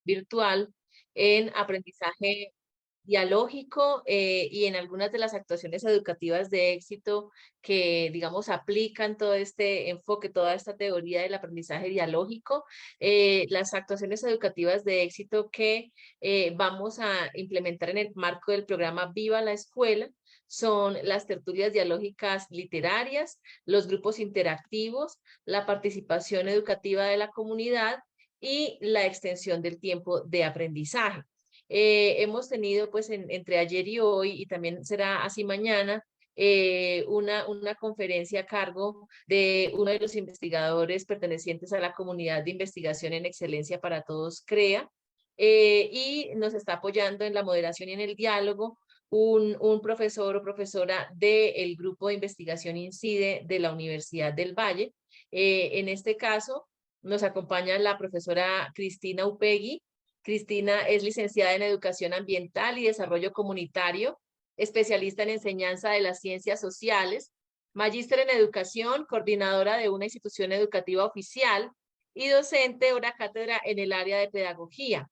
virtual en aprendizaje dialógico y en algunas de las actuaciones educativas de éxito que, digamos, aplican todo este enfoque, toda esta teoría del aprendizaje dialógico, las actuaciones educativas de éxito que vamos a implementar en el marco del programa Viva la Escuela son las tertulias dialógicas literarias, los grupos interactivos, la participación educativa de la comunidad y la extensión del tiempo de aprendizaje. Hemos tenido pues entre ayer y hoy, y también será así mañana, una conferencia a cargo de uno de los investigadores pertenecientes a la comunidad de investigación en excelencia para todos, CREA, y nos está apoyando en la moderación y en el diálogo un profesor o profesora del grupo de investigación INCIDE de la Universidad del Valle. En este caso, nos acompaña la profesora Cristina Upegui. Cristina es licenciada en Educación Ambiental y Desarrollo Comunitario, especialista en enseñanza de las ciencias sociales, magíster en Educación, coordinadora de una institución educativa oficial y docente hora cátedra en el área de pedagogía.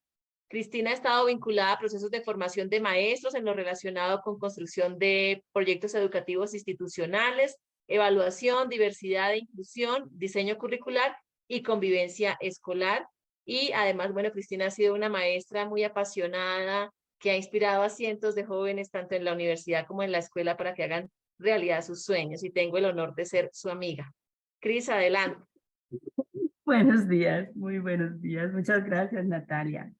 Cristina ha estado vinculada a procesos de formación de maestros en lo relacionado con construcción de proyectos educativos institucionales, evaluación, diversidad e inclusión, diseño curricular y convivencia escolar. Y además, bueno, Cristina ha sido una maestra muy apasionada que ha inspirado a cientos de jóvenes, tanto en la universidad como en la escuela, para que hagan realidad sus sueños. Y tengo el honor de ser su amiga. Cris, adelante. Buenos días, muy buenos días. Muchas gracias, Natalia.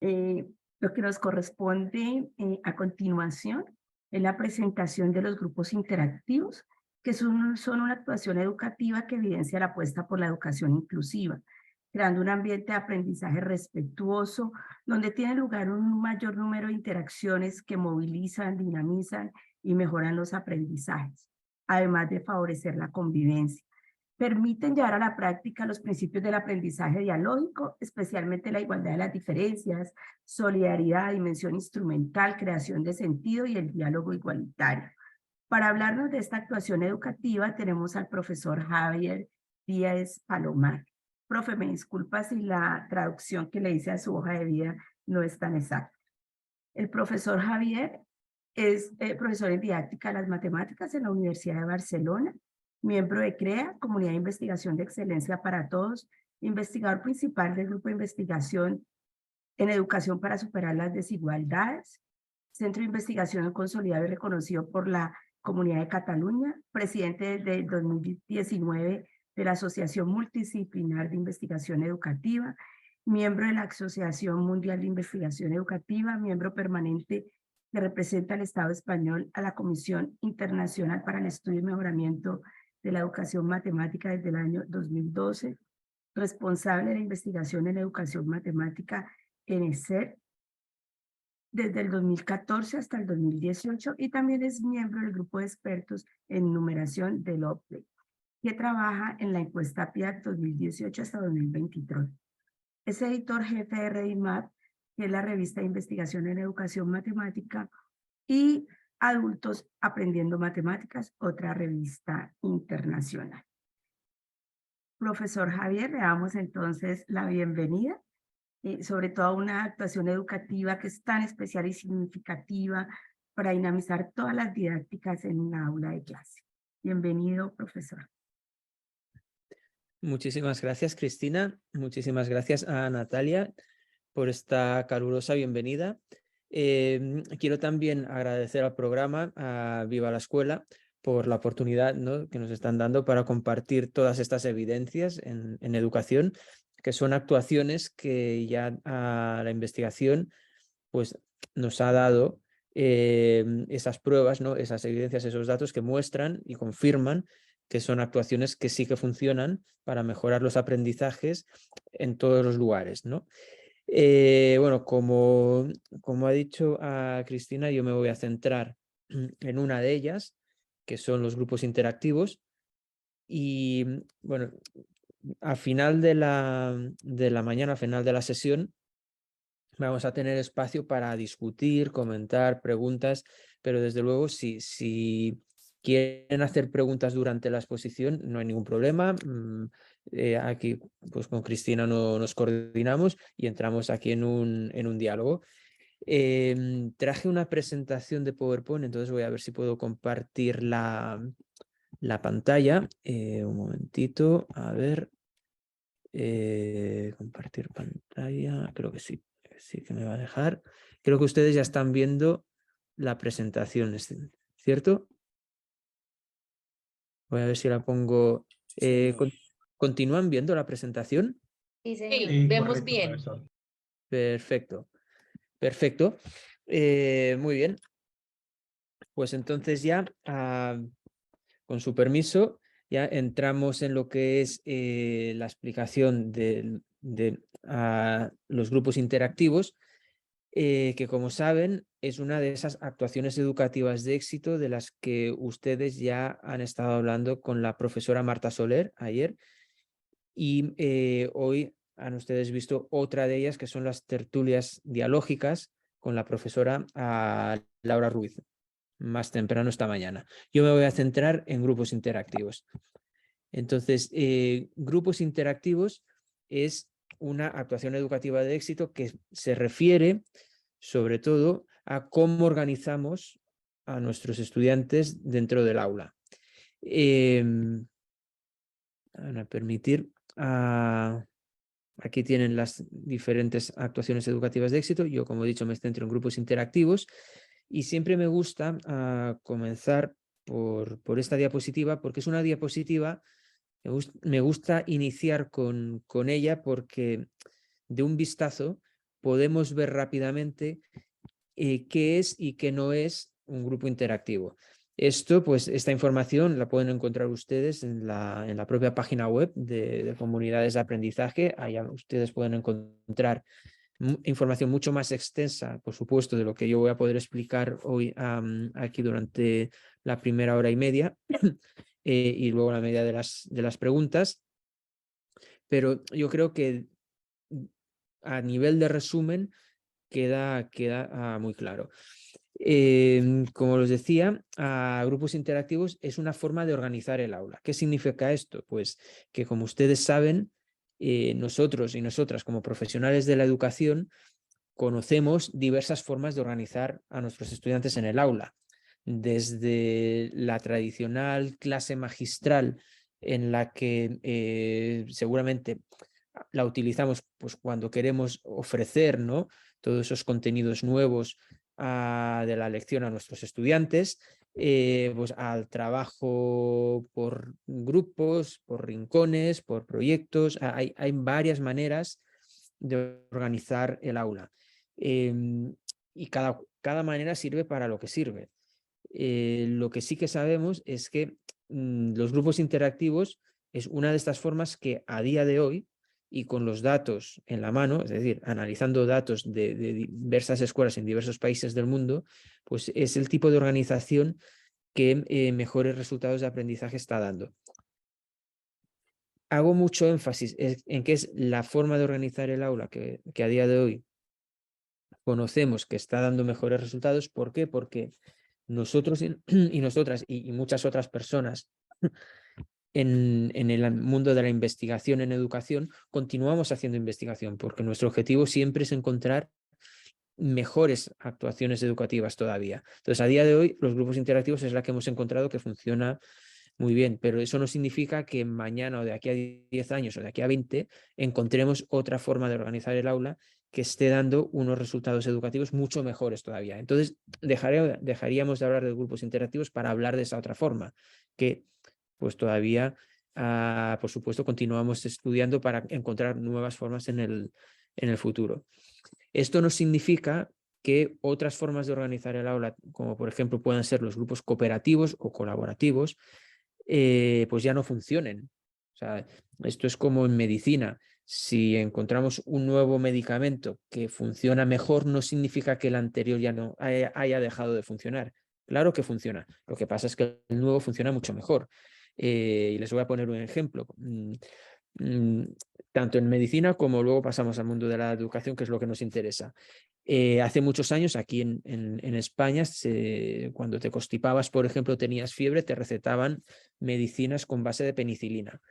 Eh, lo que nos corresponde a continuación es la presentación de los grupos interactivos, que son una actuación educativa que evidencia la apuesta por la educación inclusiva, creando un ambiente de aprendizaje respetuoso, donde tiene lugar un mayor número de interacciones que movilizan, dinamizan y mejoran los aprendizajes, además de favorecer la convivencia. Permiten llevar a la práctica los principios del aprendizaje dialógico, especialmente la igualdad de las diferencias, solidaridad, dimensión instrumental, creación de sentido y el diálogo igualitario. Para hablarnos de esta actuación educativa tenemos al profesor Javier Díaz Palomar. Profe, me disculpa si la traducción que le hice a su hoja de vida no es tan exacta. El profesor Javier es profesor en didáctica de las matemáticas en la Universidad de Barcelona, miembro de CREA, Comunidad de Investigación de Excelencia para Todos, investigador principal del Grupo de Investigación en Educación para Superar las Desigualdades, Centro de Investigación consolidado y reconocido por la Comunidad de Cataluña, presidente desde 2019 de la Asociación Multidisciplinar de Investigación Educativa, miembro de la Asociación Mundial de Investigación Educativa, miembro permanente que representa al Estado español a la Comisión Internacional para el Estudio y Mejoramiento de la Educación Matemática desde el año 2012, responsable de la investigación en educación matemática en ESER desde el 2014 hasta el 2018 y también es miembro del grupo de expertos en numeración del OCDE, que trabaja en la encuesta PIAC 2018 hasta 2023. Es editor jefe de RediMath, que es la revista de investigación en educación matemática, y Adultos Aprendiendo Matemáticas, otra revista internacional. Profesor Javier, le damos entonces la bienvenida, sobre todo a una actuación educativa que es tan especial y significativa para dinamizar todas las didácticas en una aula de clase. Bienvenido, profesor. Muchísimas gracias, Cristina. Muchísimas gracias a Natalia por esta calurosa bienvenida. Quiero también agradecer al programa, a Viva la Escuela, por la oportunidad, ¿no?, que nos están dando para compartir todas estas evidencias en educación, que son actuaciones que ya a la investigación pues, nos ha dado esas pruebas, ¿no?, esas evidencias, esos datos que muestran y confirman que son actuaciones que sí que funcionan para mejorar los aprendizajes en todos los lugares, ¿no? Bueno, como ha dicho a Cristina, yo me voy a centrar en una de ellas, que son los grupos interactivos. Y bueno, al final de la mañana, al final de la sesión, vamos a tener espacio para discutir, comentar, preguntas, pero desde luego si quieren hacer preguntas durante la exposición, no hay ningún problema. aquí pues con Cristina nos coordinamos y entramos aquí en un diálogo. Traje una presentación de PowerPoint, entonces voy a ver si puedo compartir la pantalla. Un momentito, a ver. Compartir pantalla, creo que sí que me va a dejar. Creo que ustedes ya están viendo la presentación, ¿cierto? Voy a ver si la pongo. ¿Continúan viendo la presentación? Sí, Sí, señor. sí, Vemos correcto, bien. profesor. Perfecto, perfecto. Muy bien. Pues entonces ya, con su permiso, ya entramos en lo que es la explicación de los grupos interactivos, que como saben es una de esas actuaciones educativas de éxito de las que ustedes ya han estado hablando con la profesora Marta Soler ayer, y hoy han ustedes visto otra de ellas, que son las tertulias dialógicas con la profesora Laura Ruiz, más temprano esta mañana. Yo me voy a centrar en grupos interactivos. Entonces, grupos interactivos es una actuación educativa de éxito que se refiere sobre todo a cómo organizamos a nuestros estudiantes dentro del aula. Van a permitir, aquí tienen las diferentes actuaciones educativas de éxito. Yo, como he dicho, me centro en grupos interactivos y siempre me gusta comenzar por esta diapositiva, porque es una diapositiva. Me gusta iniciar con ella porque de un vistazo podemos ver rápidamente qué es y qué no es un grupo interactivo. Esta información la pueden encontrar ustedes en la propia página web de Comunidades de Aprendizaje. Allá ustedes pueden encontrar información mucho más extensa, por supuesto, de lo que yo voy a poder explicar hoy aquí durante la primera hora y media y luego la media de las preguntas. Pero yo creo que a nivel de resumen queda muy claro. Como les decía, grupos interactivos es una forma de organizar el aula. ¿Qué significa esto? Pues que, como ustedes saben, nosotros y nosotras como profesionales de la educación conocemos diversas formas de organizar a nuestros estudiantes en el aula, desde la tradicional clase magistral en la que seguramente la utilizamos pues, cuando queremos ofrecer, ¿no?, todos esos contenidos nuevos de la lección a nuestros estudiantes, pues al trabajo por grupos, por rincones, por proyectos. Hay varias maneras de organizar el aula. Y cada manera sirve para lo que sirve. Lo que sí que sabemos es que los grupos interactivos es una de estas formas que a día de hoy, y con los datos en la mano, es decir, analizando datos de diversas escuelas en diversos países del mundo, pues es el tipo de organización que mejores resultados de aprendizaje está dando. Hago mucho énfasis en que es la forma de organizar el aula que a día de hoy conocemos que está dando mejores resultados. ¿Por qué? Porque nosotros y nosotras y muchas otras personas en el mundo de la investigación en educación continuamos haciendo investigación, porque nuestro objetivo siempre es encontrar mejores actuaciones educativas todavía. Entonces, a día de hoy, los grupos interactivos es la que hemos encontrado que funciona muy bien, pero eso no significa que mañana o de aquí a 10 años o de aquí a 20 encontremos otra forma de organizar el aula que esté dando unos resultados educativos mucho mejores todavía. Entonces, dejaríamos de hablar de grupos interactivos para hablar de esa otra forma, que pues todavía, por supuesto, continuamos estudiando para encontrar nuevas formas en el futuro. Esto no significa que otras formas de organizar el aula, como por ejemplo puedan ser los grupos cooperativos o colaborativos, pues ya no funcionen. O sea, esto es como en medicina. Si encontramos un nuevo medicamento que funciona mejor, no significa que el anterior ya no haya dejado de funcionar. Claro que funciona. Lo que pasa es que el nuevo funciona mucho mejor. Y les voy a poner un ejemplo. Tanto en medicina como luego pasamos al mundo de la educación, que es lo que nos interesa. Hace muchos años aquí en España, cuando te constipabas, por ejemplo, tenías fiebre, te recetaban medicinas con base de penicilina.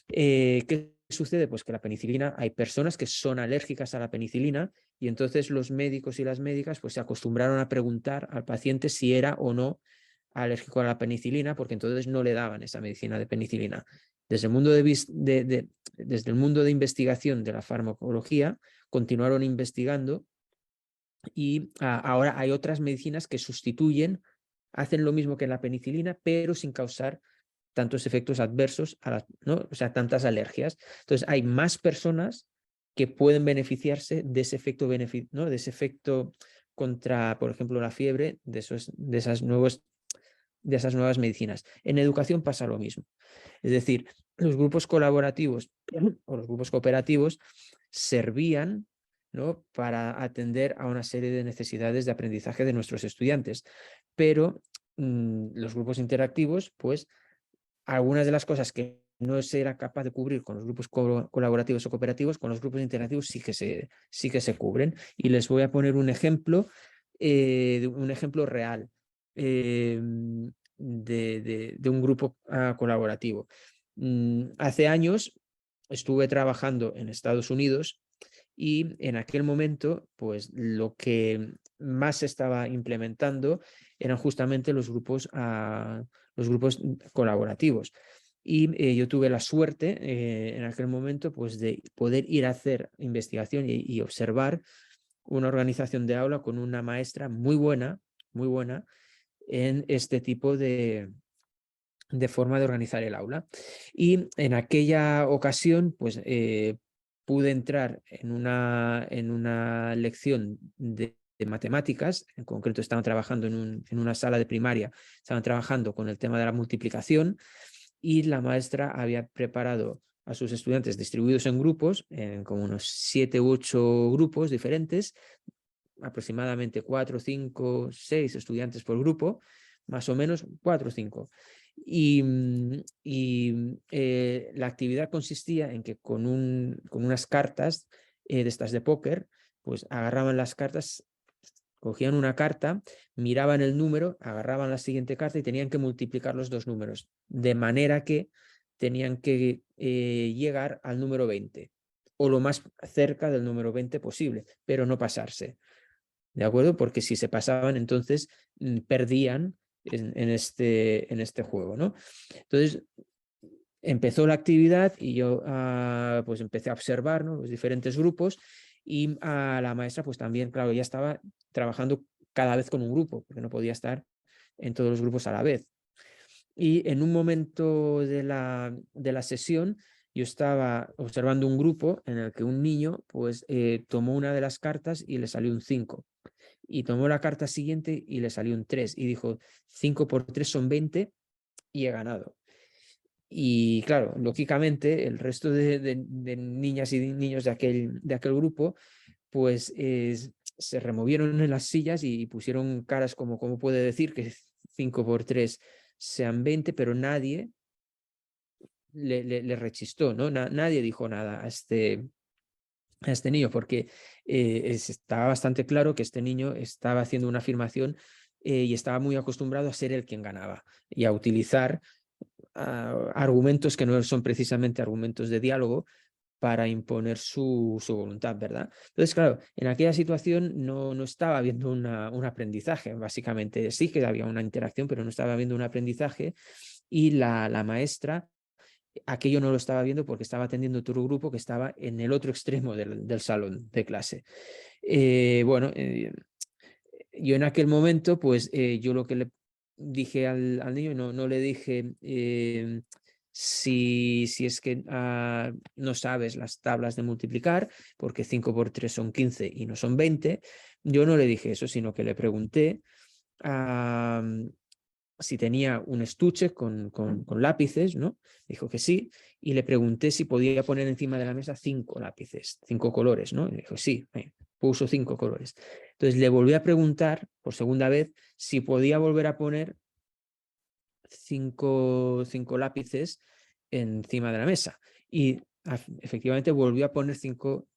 ¿Qué sucede? Pues que la penicilina, hay personas que son alérgicas a la penicilina y entonces los médicos y las médicas pues se acostumbraron a preguntar al paciente si era o no alérgico a la penicilina, porque entonces no le daban esa medicina de penicilina. Desde el mundo desde el mundo de investigación de la farmacología, continuaron investigando y ahora hay otras medicinas que sustituyen, hacen lo mismo que la penicilina, pero sin causar tantos efectos adversos, ¿no? O sea, tantas alergias. Entonces, hay más personas que pueden beneficiarse de ese efecto, ¿no? De ese efecto contra, por ejemplo, la fiebre, de esas nuevas medicinas. En educación pasa lo mismo. Es decir, los grupos colaborativos o los grupos cooperativos servían, ¿no?, para atender a una serie de necesidades de aprendizaje de nuestros estudiantes. Pero los grupos interactivos, pues algunas de las cosas que no se era capaz de cubrir con los grupos colaborativos o cooperativos, con los grupos interactivos sí que se cubren. Y les voy a poner un ejemplo real de un grupo colaborativo. Hace años estuve trabajando en Estados Unidos y en aquel momento, pues lo que más se estaba implementando eran justamente los grupos colaborativos. Y yo tuve la suerte en aquel momento pues, de poder ir a hacer investigación y observar una organización de aula con una maestra muy buena en este tipo de forma de organizar el aula. Y en aquella ocasión, pues pude entrar en una lección de matemáticas. En concreto estaban trabajando en una sala de primaria, estaban trabajando con el tema de la multiplicación y la maestra había preparado a sus estudiantes distribuidos en grupos, en como unos 7 u 8 grupos diferentes, aproximadamente 4, 5, 6 estudiantes por grupo, más o menos 4 o 5. La actividad consistía en que con unas cartas de estas de póker, pues agarraban las cartas, cogían una carta, miraban el número, agarraban la siguiente carta y tenían que multiplicar los dos números, de manera que tenían que llegar al número 20 o lo más cerca del número 20 posible, pero no pasarse. ¿De acuerdo? Porque si se pasaban, entonces perdían en este juego, ¿no? Entonces, empezó la actividad y yo pues empecé a observar, ¿no?, los diferentes grupos y a la maestra pues también, claro, ya estaba trabajando cada vez con un grupo, porque no podía estar en todos los grupos a la vez. Y en un momento de la sesión yo estaba observando un grupo en el que un niño pues tomó una de las cartas y le salió un 5. Y tomó la carta siguiente y le salió un 3 y dijo 5 por 3 son 20 y he ganado. Y claro, lógicamente el resto de niñas y niños de aquel grupo pues se removieron en las sillas y pusieron caras como ¿cómo puede decir que 5 por 3 sean 20? Pero nadie le rechistó, ¿no? Nadie dijo nada a este niño, porque estaba bastante claro que este niño estaba haciendo una afirmación y estaba muy acostumbrado a ser el quien ganaba y a utilizar argumentos que no son precisamente argumentos de diálogo para imponer su voluntad, ¿verdad? Entonces, claro, en aquella situación no estaba habiendo un aprendizaje, básicamente. Sí que había una interacción, pero no estaba habiendo un aprendizaje y la maestra aquello no lo estaba viendo porque estaba atendiendo otro grupo que estaba en el otro extremo del salón de clase. Bueno, yo en aquel momento, pues yo lo que le dije al niño, no le dije si es que no sabes las tablas de multiplicar, porque 5 por 3 son 15 y no son 20, yo no le dije eso, sino que le pregunté si tenía un estuche con lápices, ¿no? Dijo que sí, y le pregunté si podía poner encima de la mesa 5 lápices, 5 colores, ¿no? Y dijo sí, puso 5 colores. Entonces le volví a preguntar por segunda vez si podía volver a poner 5 lápices encima de la mesa. Y efectivamente volvió a poner 5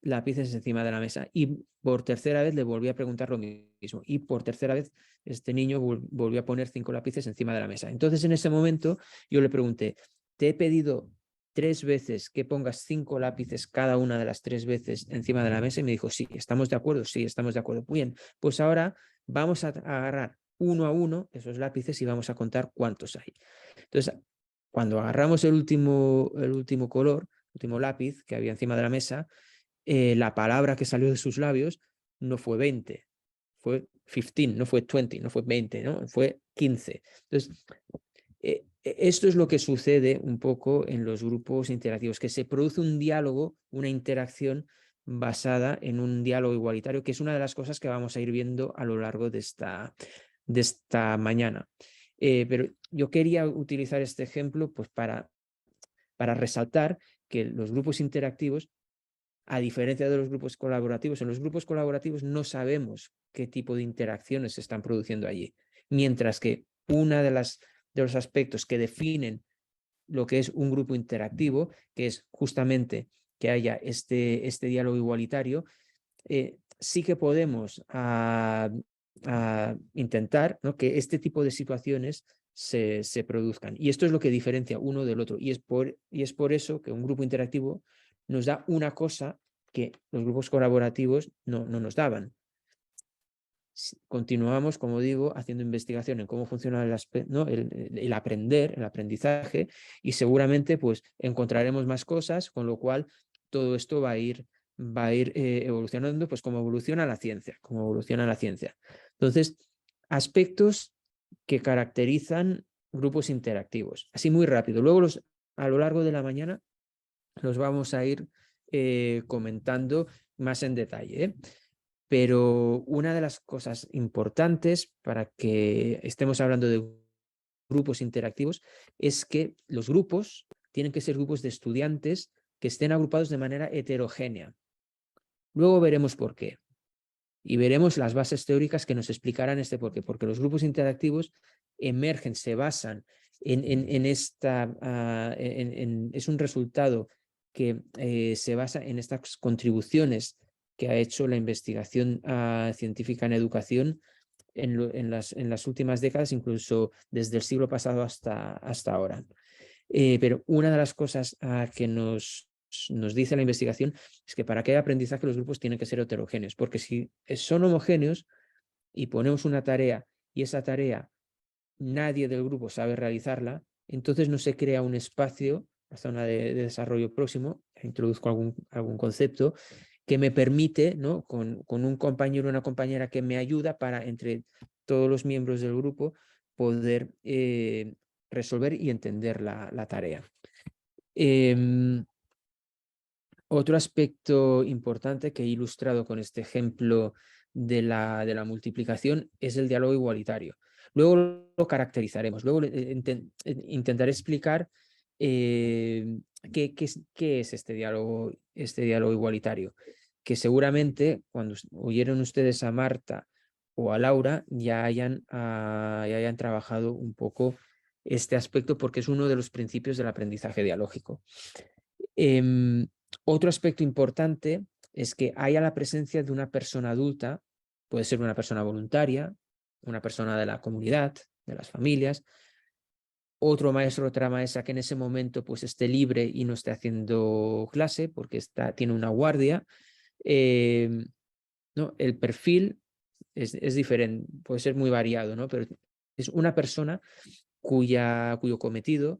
lápices encima de la mesa y por tercera vez le volví a preguntar lo mismo y por tercera vez este niño volvió a poner 5 lápices encima de la mesa. Entonces en ese momento yo le pregunté, te he pedido 3 veces que pongas 5 lápices cada una de las 3 veces encima de la mesa y me dijo, sí, ¿estamos de acuerdo? Sí, estamos de acuerdo. Bien, pues ahora vamos a agarrar uno a uno esos lápices y vamos a contar cuántos hay. Entonces, cuando agarramos el último color, el último lápiz que había encima de la mesa, la palabra que salió de sus labios no fue 20, fue 15, no fue 20, no fue 20, ¿no? Fue 15. Entonces, esto es lo que sucede un poco en los grupos interactivos, que se produce un diálogo, una interacción basada en un diálogo igualitario, que es una de las cosas que vamos a ir viendo a lo largo de esta mañana. Pero yo quería utilizar este ejemplo pues, para resaltar que los grupos interactivos, a diferencia de los grupos colaborativos, en los grupos colaborativos no sabemos qué tipo de interacciones se están produciendo allí, mientras que una de los aspectos que definen lo que es un grupo interactivo, que es justamente que haya este diálogo igualitario, sí que podemos intentar, ¿no?, que este tipo de situaciones se produzcan. Y esto es lo que diferencia uno del otro. Y es por eso que un grupo interactivo nos da una cosa que los grupos colaborativos no nos daban. Continuamos, como digo, haciendo investigación en cómo funciona el aprender, el aprendizaje, y seguramente pues, encontraremos más cosas, con lo cual todo esto va a ir evolucionando, pues como evoluciona la ciencia, Entonces, aspectos que caracterizan grupos interactivos. Así muy rápido. Luego a lo largo de la mañana los vamos a ir comentando más en detalle, ¿eh? Pero una de las cosas importantes para que estemos hablando de grupos interactivos es que los grupos tienen que ser grupos de estudiantes que estén agrupados de manera heterogénea. Luego veremos por qué. Y veremos las bases teóricas que nos explicarán este por qué. Porque los grupos interactivos emergen, se basan es un resultado que se basa en estas contribuciones que ha hecho la investigación científica en educación en las últimas décadas, incluso desde el siglo pasado hasta ahora. Pero una de las cosas que nos dice la investigación es que para que haya aprendizaje los grupos tienen que ser heterogéneos, porque si son homogéneos y ponemos una tarea y esa tarea nadie del grupo sabe realizarla, entonces no se crea un espacio, la zona de desarrollo próximo, introduzco algún concepto, que me permite, ¿no?, con un compañero o una compañera que me ayuda para, entre todos los miembros del grupo, poder resolver y entender la tarea. Otro aspecto importante que he ilustrado con este ejemplo de la multiplicación es el diálogo igualitario. Luego lo caracterizaremos, luego intentaré explicar qué es este diálogo igualitario, que seguramente cuando oyeron ustedes a Marta o a Laura ya hayan trabajado un poco este aspecto, porque es uno de los principios del aprendizaje dialógico. Otro aspecto importante es que haya la presencia de una persona adulta, puede ser una persona voluntaria, una persona de la comunidad, de las familias, otro maestro o otra maestra que en ese momento pues, esté libre y no esté haciendo clase porque tiene una guardia. ¿No? El perfil es diferente, puede ser muy variado, ¿no? Pero es una persona cuyo cometido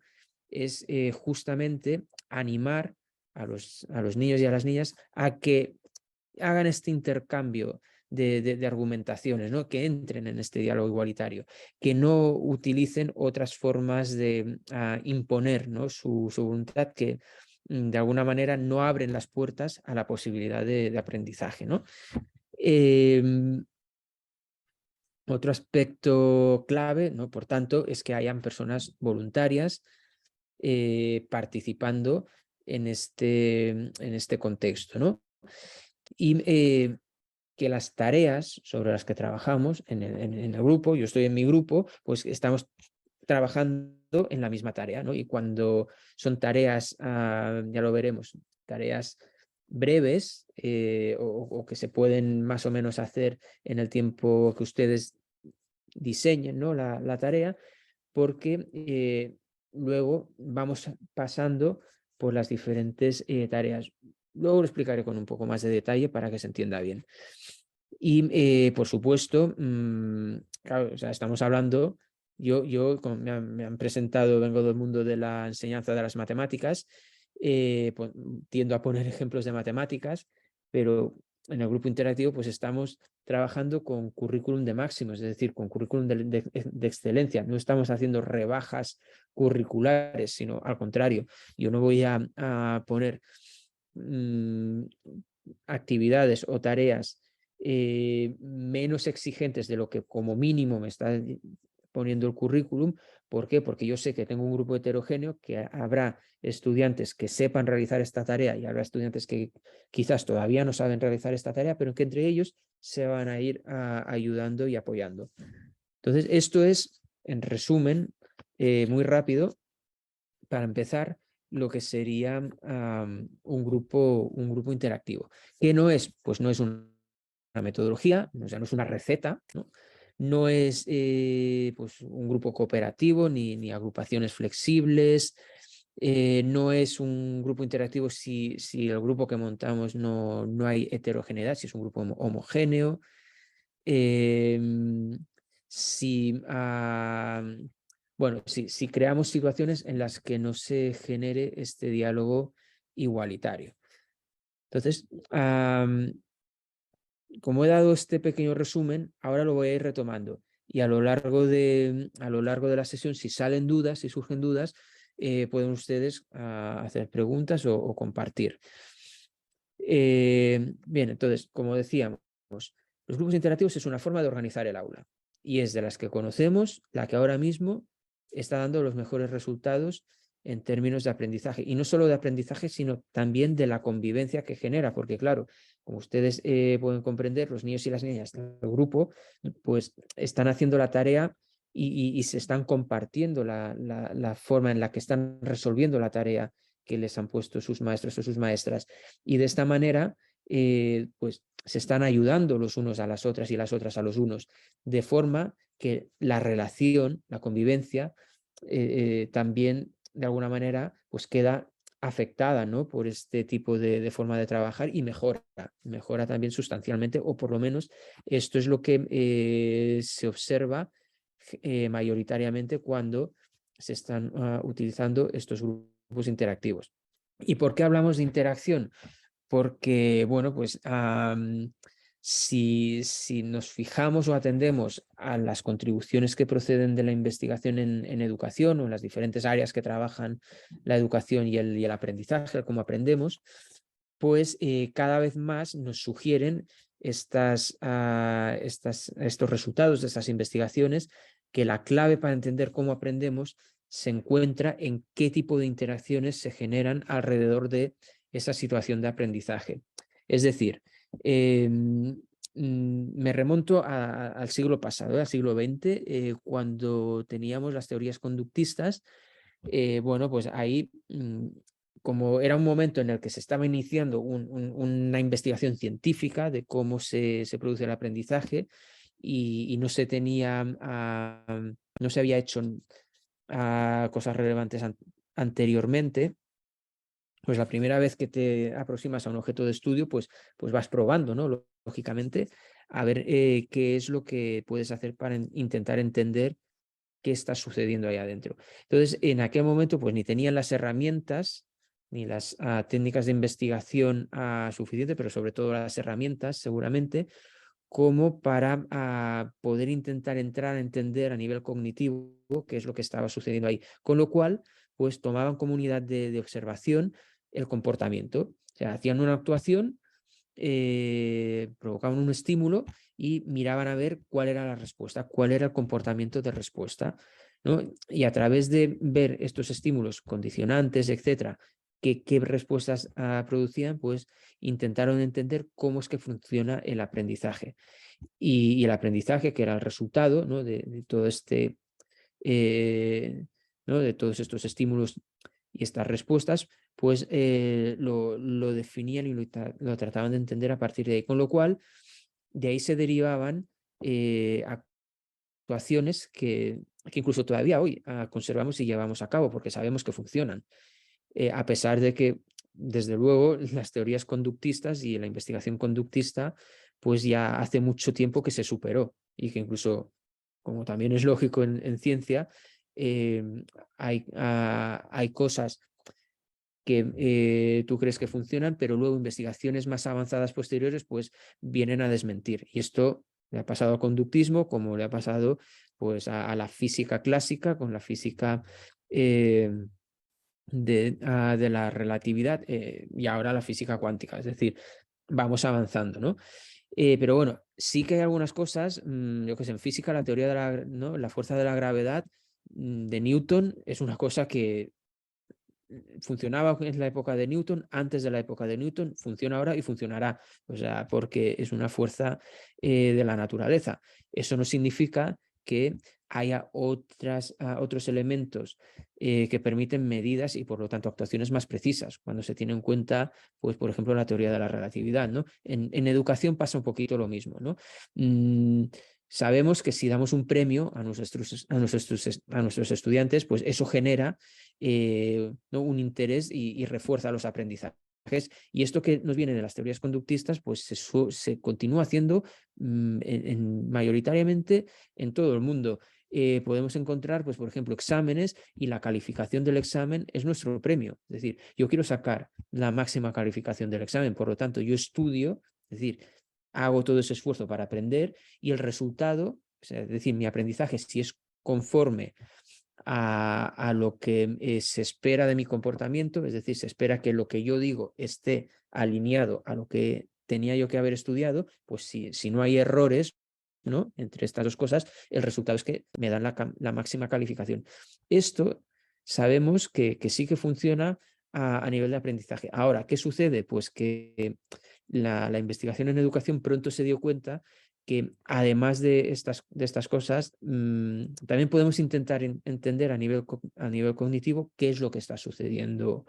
es justamente animar a los niños y a las niñas a que hagan este intercambio de argumentaciones, ¿no?, que entren en este diálogo igualitario, que no utilicen otras formas de imponer, ¿no?, su voluntad, que de alguna manera no abren las puertas a la posibilidad de aprendizaje, ¿no? Otro aspecto clave, ¿no?, por tanto, es que hayan personas voluntarias participando en este contexto, ¿no? Y que las tareas sobre las que trabajamos en el grupo, yo estoy en mi grupo, pues estamos trabajando en la misma tarea, ¿no? Y cuando son tareas, ya lo veremos, tareas breves o que se pueden más o menos hacer en el tiempo que ustedes diseñen, ¿no?, la tarea, porque luego vamos pasando por las diferentes tareas. Luego lo explicaré con un poco más de detalle para que se entienda bien. Y por supuesto, claro, o sea, estamos hablando, como me han presentado, vengo del mundo de la enseñanza de las matemáticas, pues, tiendo a poner ejemplos de matemáticas, pero en el grupo interactivo pues estamos trabajando con currículum de máximos, es decir, con currículum de excelencia. No estamos haciendo rebajas curriculares, sino al contrario, yo no voy a poner actividades o tareas menos exigentes de lo que como mínimo me está poniendo el currículum. ¿Por qué? Porque yo sé que tengo un grupo heterogéneo, que habrá estudiantes que sepan realizar esta tarea y habrá estudiantes que quizás todavía no saben realizar esta tarea, pero que entre ellos se van a ir ayudando y apoyando. Entonces, esto es, en resumen, muy rápido, para empezar, lo que sería un grupo interactivo, que no es, pues no es una metodología, o sea, no es una receta, ¿no? No es pues un grupo cooperativo ni agrupaciones flexibles, no es un grupo interactivo si el grupo que montamos no hay heterogeneidad, si es un grupo homogéneo. Si, bueno, si creamos situaciones en las que no se genere este diálogo igualitario. Entonces, como he dado este pequeño resumen, ahora lo voy a ir retomando. Y a lo largo de la sesión, si salen dudas, si surgen dudas, pueden ustedes hacer preguntas o compartir. Bien, entonces, como decíamos, los grupos interactivos es una forma de organizar el aula y es de las que conocemos la que ahora mismo está dando los mejores resultados en términos de aprendizaje. Y no solo de aprendizaje, sino también de la convivencia que genera, porque claro, como ustedes pueden comprender, los niños y las niñas del grupo pues están haciendo la tarea y se están compartiendo la forma en la que están resolviendo la tarea que les han puesto sus maestros o sus maestras. Y de esta manera, pues se están ayudando los unos a las otras y las otras a los unos, de forma que la relación, la convivencia, también de alguna manera pues queda afectada, ¿no?, por este tipo de forma de trabajar y mejora también sustancialmente, o por lo menos esto es lo que se observa mayoritariamente cuando se están utilizando estos grupos interactivos. ¿Y por qué hablamos de interacción? Porque, bueno, pues si nos fijamos o atendemos a las contribuciones que proceden de la investigación en educación o en las diferentes áreas que trabajan la educación y el aprendizaje, cómo aprendemos, pues cada vez más nos sugieren estos resultados de estas investigaciones, que la clave para entender cómo aprendemos se encuentra en qué tipo de interacciones se generan alrededor de esa situación de aprendizaje. Es decir, me remonto al siglo pasado, al siglo XX, cuando teníamos las teorías conductistas. Bueno, pues ahí, como era un momento en el que se estaba iniciando una investigación científica de cómo se produce el aprendizaje y no se tenía, no se había hecho cosas relevantes anteriormente, pues la primera vez que te aproximas a un objeto de estudio, pues vas probando, ¿no?, lógicamente, a ver qué es lo que puedes hacer para intentar entender qué está sucediendo ahí adentro. Entonces, en aquel momento, pues ni tenían las herramientas ni las técnicas de investigación suficientes, pero sobre todo las herramientas, seguramente, como para poder intentar entrar a entender a nivel cognitivo qué es lo que estaba sucediendo ahí. Con lo cual, pues tomaban como unidad de observación el comportamiento. O sea, hacían una actuación, provocaban un estímulo y miraban a ver cuál era la respuesta, cuál era el comportamiento de respuesta, ¿no? Y a través de ver estos estímulos condicionantes, etcétera, qué respuestas producían, pues intentaron entender cómo es que funciona el aprendizaje. Y el aprendizaje, que era el resultado, ¿no?, de todo ¿no?, de todos estos estímulos y estas respuestas, pues lo definían y lo trataban de entender a partir de ahí. Con lo cual, de ahí se derivaban actuaciones que incluso todavía hoy conservamos y llevamos a cabo porque sabemos que funcionan. a pesar de que, desde luego, las teorías conductistas y la investigación conductista, pues ya hace mucho tiempo que se superó y que incluso, como también es lógico en ciencia, hay cosas que tú crees que funcionan, pero luego investigaciones más avanzadas posteriores pues vienen a desmentir. Y esto le ha pasado al conductismo, como le ha pasado pues a la física clásica, con la física de la relatividad y ahora la física cuántica. Es decir, vamos avanzando, ¿no? Pero bueno, sí que hay algunas cosas, yo que sé, en física la teoría de ¿no? La fuerza de la gravedad de Newton es una cosa que funcionaba en la época de Newton, antes de la época de Newton, funciona ahora y funcionará, o sea, porque es una fuerza de la naturaleza. Eso no significa que haya otros elementos que permiten medidas y por lo tanto actuaciones más precisas cuando se tiene en cuenta, pues por ejemplo, la teoría de la relatividad, ¿no? En educación pasa un poquito lo mismo, ¿no? Sabemos que si damos un premio a nuestros estudiantes, pues eso genera ¿no? un interés y refuerza los aprendizajes. Y esto que nos viene de las teorías conductistas, pues se continúa haciendo mayoritariamente en todo el mundo. Podemos encontrar, pues, por ejemplo, exámenes y la calificación del examen es nuestro premio. Es decir, yo quiero sacar la máxima calificación del examen, por lo tanto, yo estudio, es decir, hago todo ese esfuerzo para aprender y el resultado, o sea, es decir, mi aprendizaje, si es conforme a lo que se espera de mi comportamiento, es decir, se espera que lo que yo digo esté alineado a lo que tenía yo que haber estudiado, pues si no hay errores, ¿no? Entre estas dos cosas, el resultado es que me dan la máxima calificación. Esto sabemos que sí que funciona a nivel de aprendizaje. Ahora, ¿qué sucede? Pues que la investigación en educación pronto se dio cuenta que además de estas cosas, también podemos intentar entender a nivel cognitivo qué es lo que está sucediendo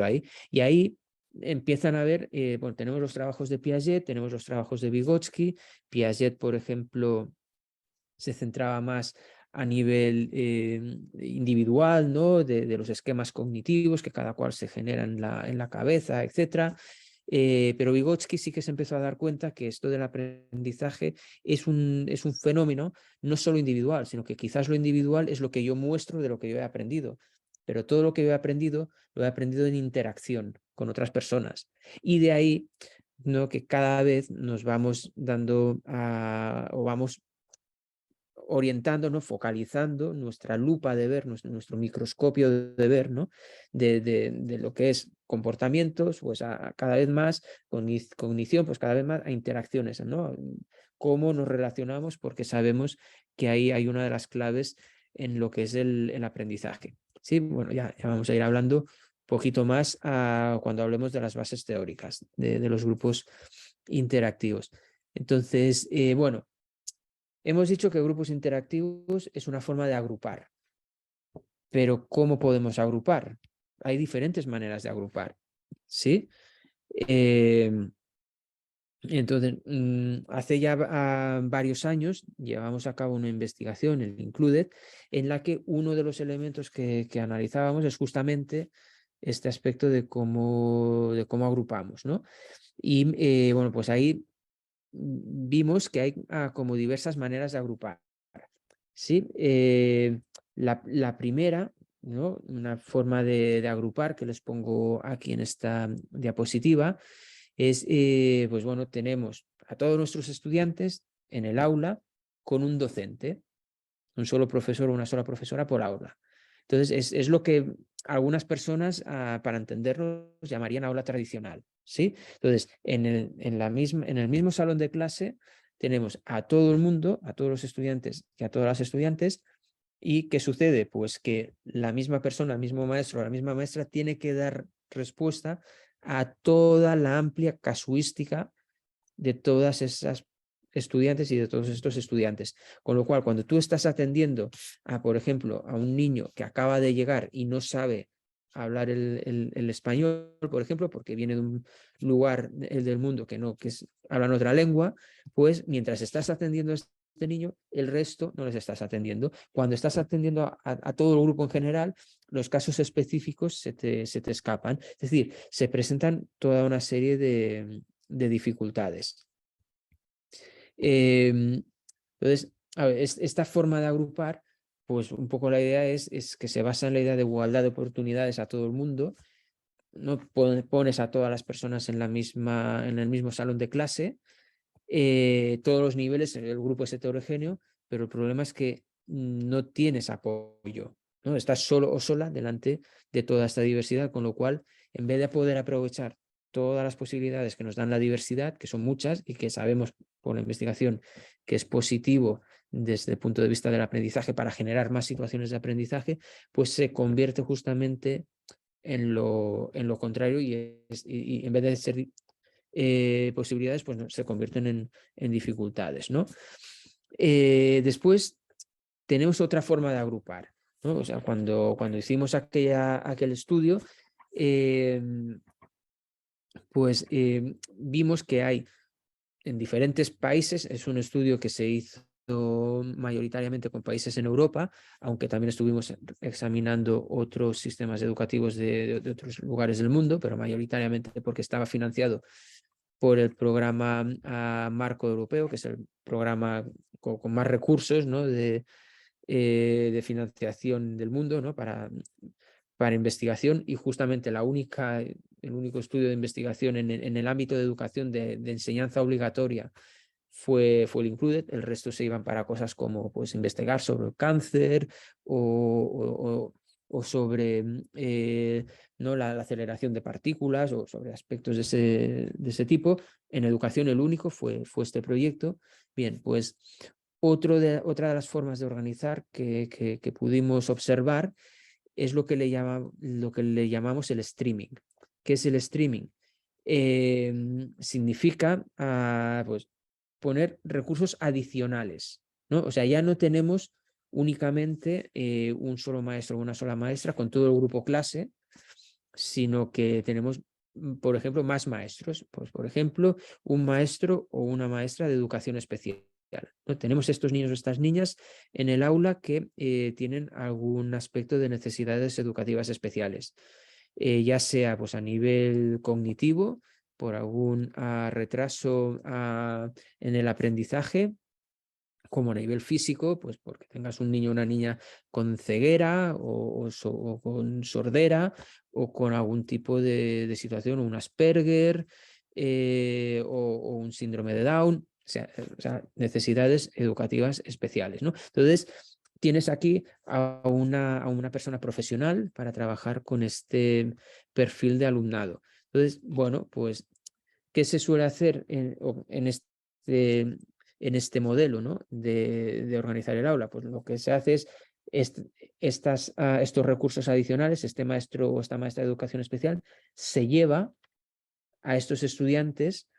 ahí. Y ahí empiezan a ver, bueno, tenemos los trabajos de Piaget, tenemos los trabajos de Vygotsky. Piaget, por ejemplo, se centraba más a nivel individual, ¿no? De los esquemas cognitivos que cada cual se genera en la cabeza, etc. Pero Vygotsky sí que se empezó a dar cuenta que esto del aprendizaje es un fenómeno no solo individual, sino que quizás lo individual es lo que yo muestro de lo que yo he aprendido. Pero todo lo que yo he aprendido, lo he aprendido en interacción con otras personas. Y de ahí, ¿no? Que cada vez nos vamos dando o vamos orientándonos, focalizando nuestra lupa de ver, nuestro microscopio de ver, ¿no? De lo que es comportamientos, pues cada vez más, cognición, pues cada vez más a interacciones, ¿no? Cómo nos relacionamos, porque sabemos que ahí hay una de las claves en lo que es el aprendizaje. Sí, bueno, ya vamos a ir hablando un poquito más cuando hablemos de las bases teóricas de los grupos interactivos. Entonces, bueno, hemos dicho que grupos interactivos es una forma de agrupar, pero ¿cómo podemos agrupar? Hay diferentes maneras de agrupar, ¿sí? Entonces, hace ya varios años llevamos a cabo una investigación, el Included, en la que uno de los elementos que analizábamos es justamente este aspecto de cómo agrupamos, ¿no? Y bueno, pues ahí vimos que hay como diversas maneras de agrupar. ¿Sí? La primera, ¿no? Una forma de agrupar que les pongo aquí en esta diapositiva es, pues bueno, tenemos a todos nuestros estudiantes en el aula con un docente, un solo profesor o una sola profesora por aula. Entonces, es lo que algunas personas, para entenderlo, llamarían aula tradicional, ¿sí? Entonces, en el mismo salón de clase tenemos a todo el mundo, a todos los estudiantes y a todas las estudiantes. ¿Y qué sucede? Pues que la misma persona, el mismo maestro o la misma maestra tiene que dar respuesta a toda la amplia casuística de todas esas estudiantes y de todos estos estudiantes. Con lo cual, cuando tú estás atendiendo por ejemplo, a un niño que acaba de llegar y no sabe hablar el español, por ejemplo, porque viene de un lugar del mundo que hablan otra lengua, pues mientras estás atendiendo a este niño, el resto no les estás atendiendo. Cuando estás atendiendo a todo el grupo en general, los casos específicos se te escapan. Es decir, se presentan toda una serie de dificultades. Entonces, a ver, esta forma de agrupar, pues un poco la idea es que se basa en la idea de igualdad de oportunidades a todo el mundo. No pones a todas las personas en el mismo salón de clase, todos los niveles, el grupo es heterogéneo, pero el problema es que no tienes apoyo, ¿no? Estás solo o sola delante de toda esta diversidad, con lo cual, en vez de poder aprovechar todas las posibilidades que nos dan la diversidad, que son muchas y que sabemos por la investigación que es positivo desde el punto de vista del aprendizaje para generar más situaciones de aprendizaje, pues se convierte justamente en lo contrario y en vez de ser posibilidades, pues no, se convierten en dificultades, ¿no? Después tenemos otra forma de agrupar, ¿no? O sea, cuando hicimos aquel estudio, pues vimos que hay en diferentes países, es un estudio que se hizo mayoritariamente con países en Europa, aunque también estuvimos examinando otros sistemas educativos de otros lugares del mundo, pero mayoritariamente porque estaba financiado por el programa Marco Europeo, que es el programa con más recursos, ¿no? de financiación del mundo, ¿no? para investigación, y justamente el único estudio de investigación en el ámbito de educación de enseñanza obligatoria fue el Included. El resto se iban para cosas como pues, investigar sobre el cáncer o sobre ¿no? la aceleración de partículas o sobre aspectos de ese tipo. En educación el único fue este proyecto. Bien, pues otra de las formas de organizar que pudimos observar es lo que le llamamos el streaming. ¿Qué es el streaming? Significa pues, poner recursos adicionales, ¿no? O sea, ya no tenemos únicamente un solo maestro o una sola maestra con todo el grupo clase, sino que tenemos, por ejemplo, más maestros. Pues, por ejemplo, un maestro o una maestra de educación especial, ¿no? Tenemos estos niños o estas niñas en el aula que tienen algún aspecto de necesidades educativas especiales, ya sea pues, a nivel cognitivo, por algún con en el aprendizaje, como a nivel físico, pues porque tengas un niño o una niña con ceguera o con sordera o con algún tipo de situación, un Asperger o un síndrome de Down, o sea, necesidades educativas especiales, ¿no? Entonces, tienes aquí a una persona profesional para trabajar con este perfil de alumnado. Entonces, bueno, pues, ¿qué se suele hacer en este modelo, ¿no? de organizar el aula? Pues lo que se hace es estos recursos adicionales, este maestro o esta maestra de educación especial se lleva a estos estudiantes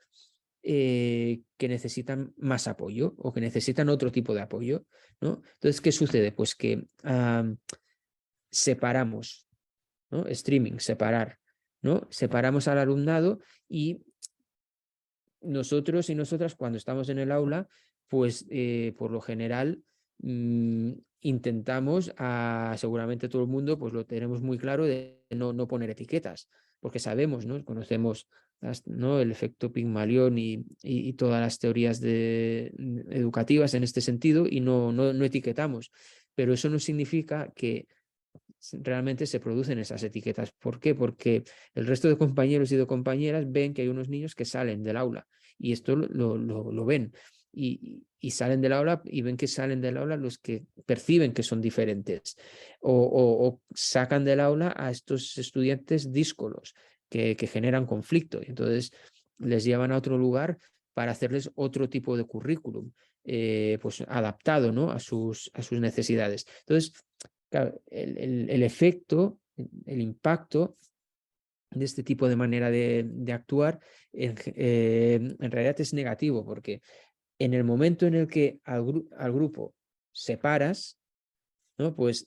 que necesitan más apoyo o que necesitan otro tipo de apoyo, ¿no? Entonces, ¿qué sucede? Pues que separamos, ¿no? Streaming, separar, ¿no? Separamos al alumnado y nosotros y nosotras cuando estamos en el aula, pues por lo general intentamos, seguramente todo el mundo, pues lo tenemos muy claro de no poner etiquetas, porque sabemos, ¿no? Conocemos ¿no? el efecto Pigmalión y todas las teorías educativas en este sentido y no etiquetamos, pero eso no significa que realmente se producen esas etiquetas. ¿Por qué? Porque el resto de compañeros y de compañeras ven que hay unos niños que salen del aula y esto lo ven y salen del aula y ven que salen del aula los que perciben que son diferentes o sacan del aula a estos estudiantes díscolos que generan conflicto y entonces les llevan a otro lugar para hacerles otro tipo de currículum pues adaptado, ¿no? a sus necesidades. Entonces, claro, el efecto, el impacto de este tipo de manera de actuar en realidad es negativo, porque en el momento en el que al grupo separas, ¿no? Pues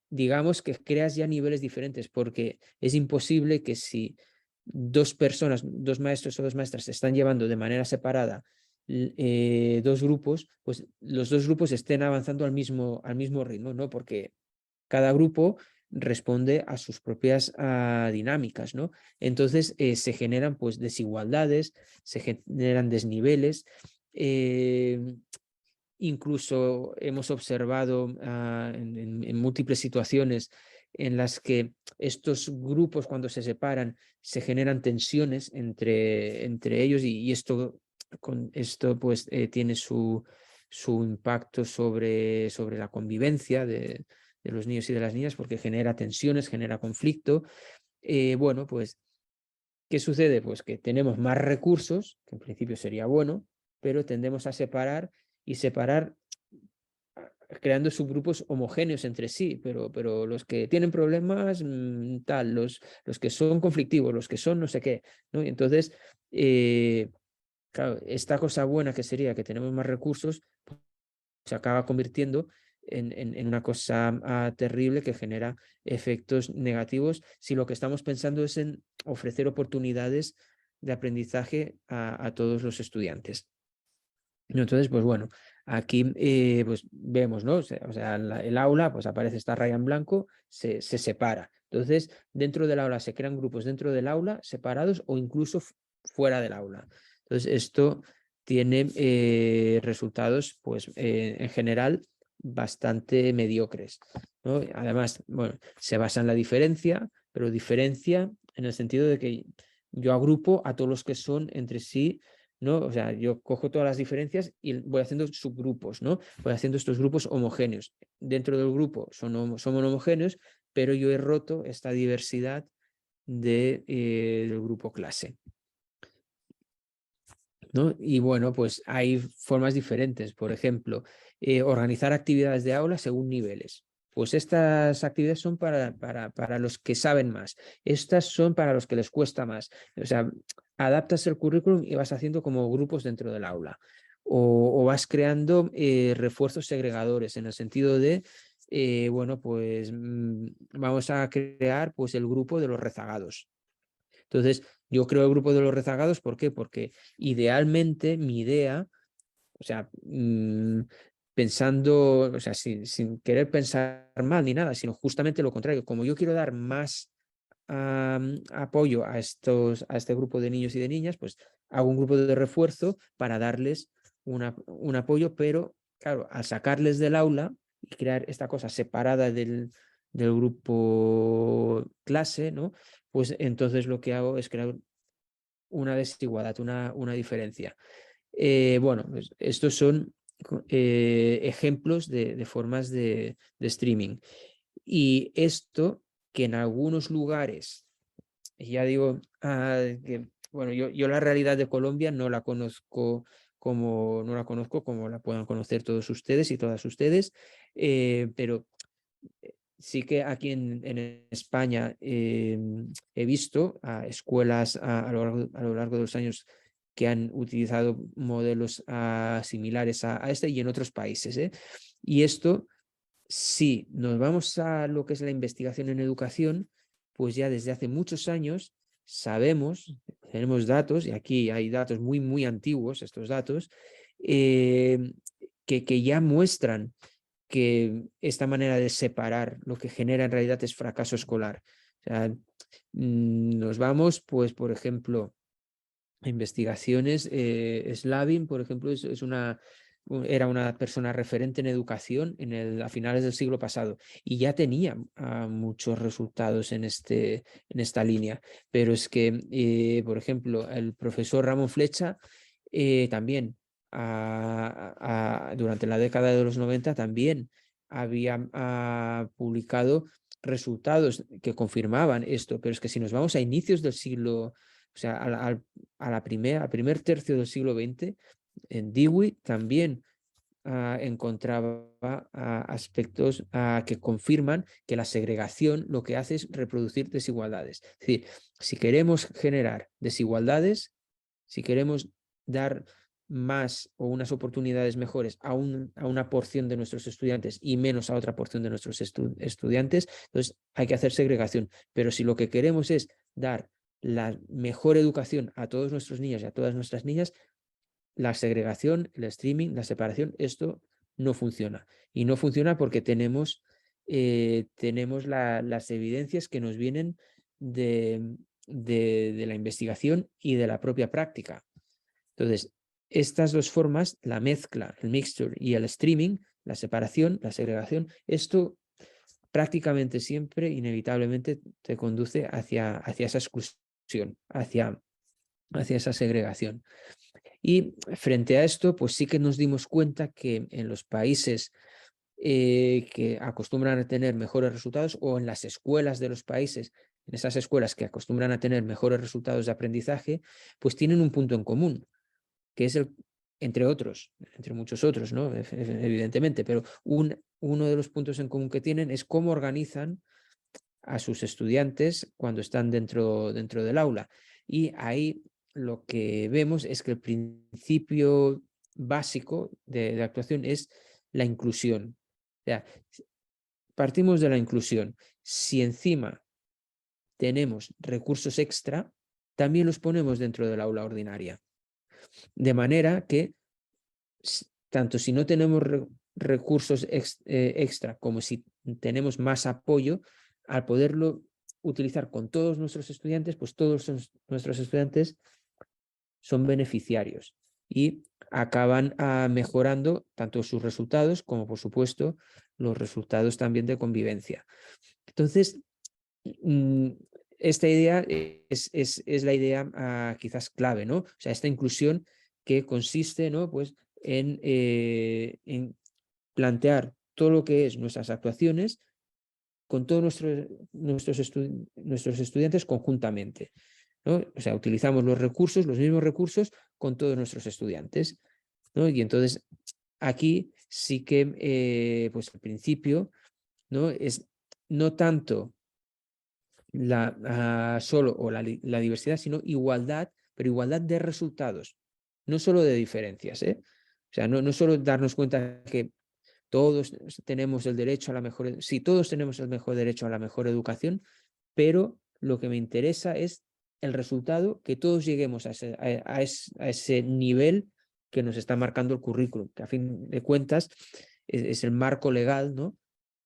digamos que creas ya niveles diferentes, porque es imposible que si dos personas, dos maestros o dos maestras se están llevando de manera separada dos grupos, pues los dos grupos estén avanzando al mismo ritmo, ¿no? Porque cada grupo responde a sus propias dinámicas, ¿no? Entonces se generan pues desigualdades, se generan desniveles. Incluso hemos observado en múltiples situaciones en las que estos grupos, cuando se separan, se generan tensiones entre ellos, y esto pues tiene su impacto sobre la convivencia de los niños y de las niñas, porque genera tensiones, genera conflicto. Bueno, pues, ¿qué sucede? Pues que tenemos más recursos, que en principio sería bueno, pero tendemos a separar creando subgrupos homogéneos entre sí, pero los que tienen problemas, tal, los que son conflictivos, los que son no sé qué, ¿no? Y entonces, claro, esta cosa buena que sería que tenemos más recursos, se acaba convirtiendo en una cosa terrible, que genera efectos negativos si lo que estamos pensando es en ofrecer oportunidades de aprendizaje a todos los estudiantes. Entonces, pues bueno, aquí pues vemos, ¿no? O sea, el aula, pues aparece esta raya en blanco, se separa. Entonces, dentro del aula se crean grupos dentro del aula separados, o incluso fuera del aula. Entonces, esto tiene resultados, pues en general, bastante mediocres, ¿no? Además, bueno, se basa en la diferencia, pero diferencia en el sentido de que yo agrupo a todos los que son entre sí, ¿no? O sea, yo cojo todas las diferencias y voy haciendo subgrupos, ¿no? Voy haciendo estos grupos homogéneos. Dentro del grupo somos homogéneos, pero yo he roto esta diversidad del grupo clase, ¿no? Y bueno, pues hay formas diferentes. Por ejemplo, organizar actividades de aula según niveles. Pues estas actividades son para los que saben más. Estas son para los que les cuesta más. O sea, adaptas el currículum y vas haciendo como grupos dentro del aula. O vas creando refuerzos segregadores, en el sentido de, bueno, pues vamos a crear pues el grupo de los rezagados. Entonces, yo creo el grupo de los rezagados, ¿por qué? Porque idealmente mi idea, o sea, pensando, o sea, sin querer pensar mal ni nada, sino justamente lo contrario, como yo quiero dar más apoyo a este grupo de niños y de niñas, pues hago un grupo de refuerzo para darles un apoyo, pero claro, al sacarles del aula y crear esta cosa separada del grupo clase, ¿no? Pues entonces lo que hago es crear una desigualdad, una diferencia. Bueno, pues estos son ejemplos de formas de streaming. Y esto, que en algunos lugares, ya digo, que, bueno, yo la realidad de Colombia no la conozco como la puedan conocer todos ustedes y todas ustedes, pero sí que aquí en España he visto a escuelas a lo largo de los años que han utilizado modelos similares a este, y en otros países. Y esto, si nos vamos a lo que es la investigación en educación, pues ya desde hace muchos años sabemos, tenemos datos, y aquí hay datos muy, muy antiguos, estos datos, que ya muestran que esta manera de separar lo que genera en realidad es fracaso escolar. O sea, nos vamos, pues, por ejemplo, a investigaciones. Slavin, por ejemplo, era una persona referente en educación a finales del siglo pasado, y ya tenía muchos resultados en esta línea. Pero es que, por ejemplo, el profesor Ramón Flecha también durante la década de los 90 también había publicado resultados que confirmaban esto. Pero es que si nos vamos a inicios del siglo, o sea, al primer tercio del siglo XX, en Dewey también encontraba aspectos que confirman que la segregación lo que hace es reproducir desigualdades. Es decir, si queremos generar desigualdades, si queremos dar más o unas oportunidades mejores a una porción de nuestros estudiantes y menos a otra porción de nuestros estudiantes, entonces hay que hacer segregación. Pero si lo que queremos es dar la mejor educación a todos nuestros niños y a todas nuestras niñas, la segregación, el streaming, la separación, esto no funciona. Y no funciona porque tenemos las evidencias que nos vienen de la investigación y de la propia práctica. Entonces, estas dos formas, la mezcla, el mixture y el streaming, la separación, la segregación, esto prácticamente siempre, inevitablemente, te conduce hacia esa exclusión, hacia esa segregación. Y frente a esto, pues sí que nos dimos cuenta que en los países que acostumbran a tener mejores resultados, o en las escuelas de los países, en esas escuelas que acostumbran a tener mejores resultados de aprendizaje, pues tienen un punto en común, que es entre otros, entre muchos otros, ¿no? Evidentemente, pero uno de los puntos en común que tienen es cómo organizan a sus estudiantes cuando están dentro del aula. Y ahí lo que vemos es que el principio básico de actuación es la inclusión. O sea, partimos de la inclusión. Si encima tenemos recursos extra, también los ponemos dentro del aula ordinaria. De manera que tanto si no tenemos recursos extra como si tenemos más apoyo, al poderlo utilizar con todos nuestros estudiantes, pues todos nuestros estudiantes son beneficiarios y acaban mejorando tanto sus resultados como, por supuesto, los resultados también de convivencia. Entonces, esta idea es la idea quizás clave, ¿no? O sea, esta inclusión que consiste, ¿no? Pues en plantear todo lo que es nuestras actuaciones con todos nuestros estudiantes conjuntamente, ¿no? O sea, utilizamos los mismos recursos con todos nuestros estudiantes, ¿no? Y entonces aquí sí que, pues al principio, ¿no? Es no tanto solo o la diversidad, sino igualdad, pero igualdad de resultados, no solo de diferencias, ¿eh? O sea, no solo darnos cuenta que todos tenemos el derecho a la mejor, sí, todos tenemos el mejor derecho a la mejor educación, pero lo que me interesa es el resultado, que todos lleguemos a ese nivel que nos está marcando el currículum, que a fin de cuentas es el marco legal, ¿no?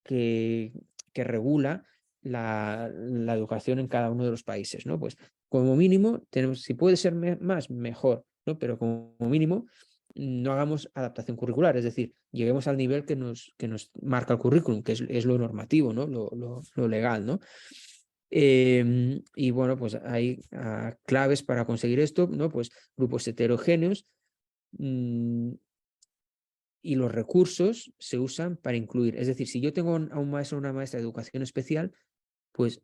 que regula la educación en cada uno de los países, ¿no? Pues como mínimo, si puede ser más, mejor, ¿no? Pero como mínimo, no hagamos adaptación curricular, es decir, lleguemos al nivel que nos marca el currículum, que es lo normativo, ¿no? Lo legal, ¿no? Y bueno, pues hay claves para conseguir esto, ¿no? Pues grupos heterogéneos, y los recursos se usan para incluir. Es decir, si yo tengo a un maestro o una maestra de educación especial, pues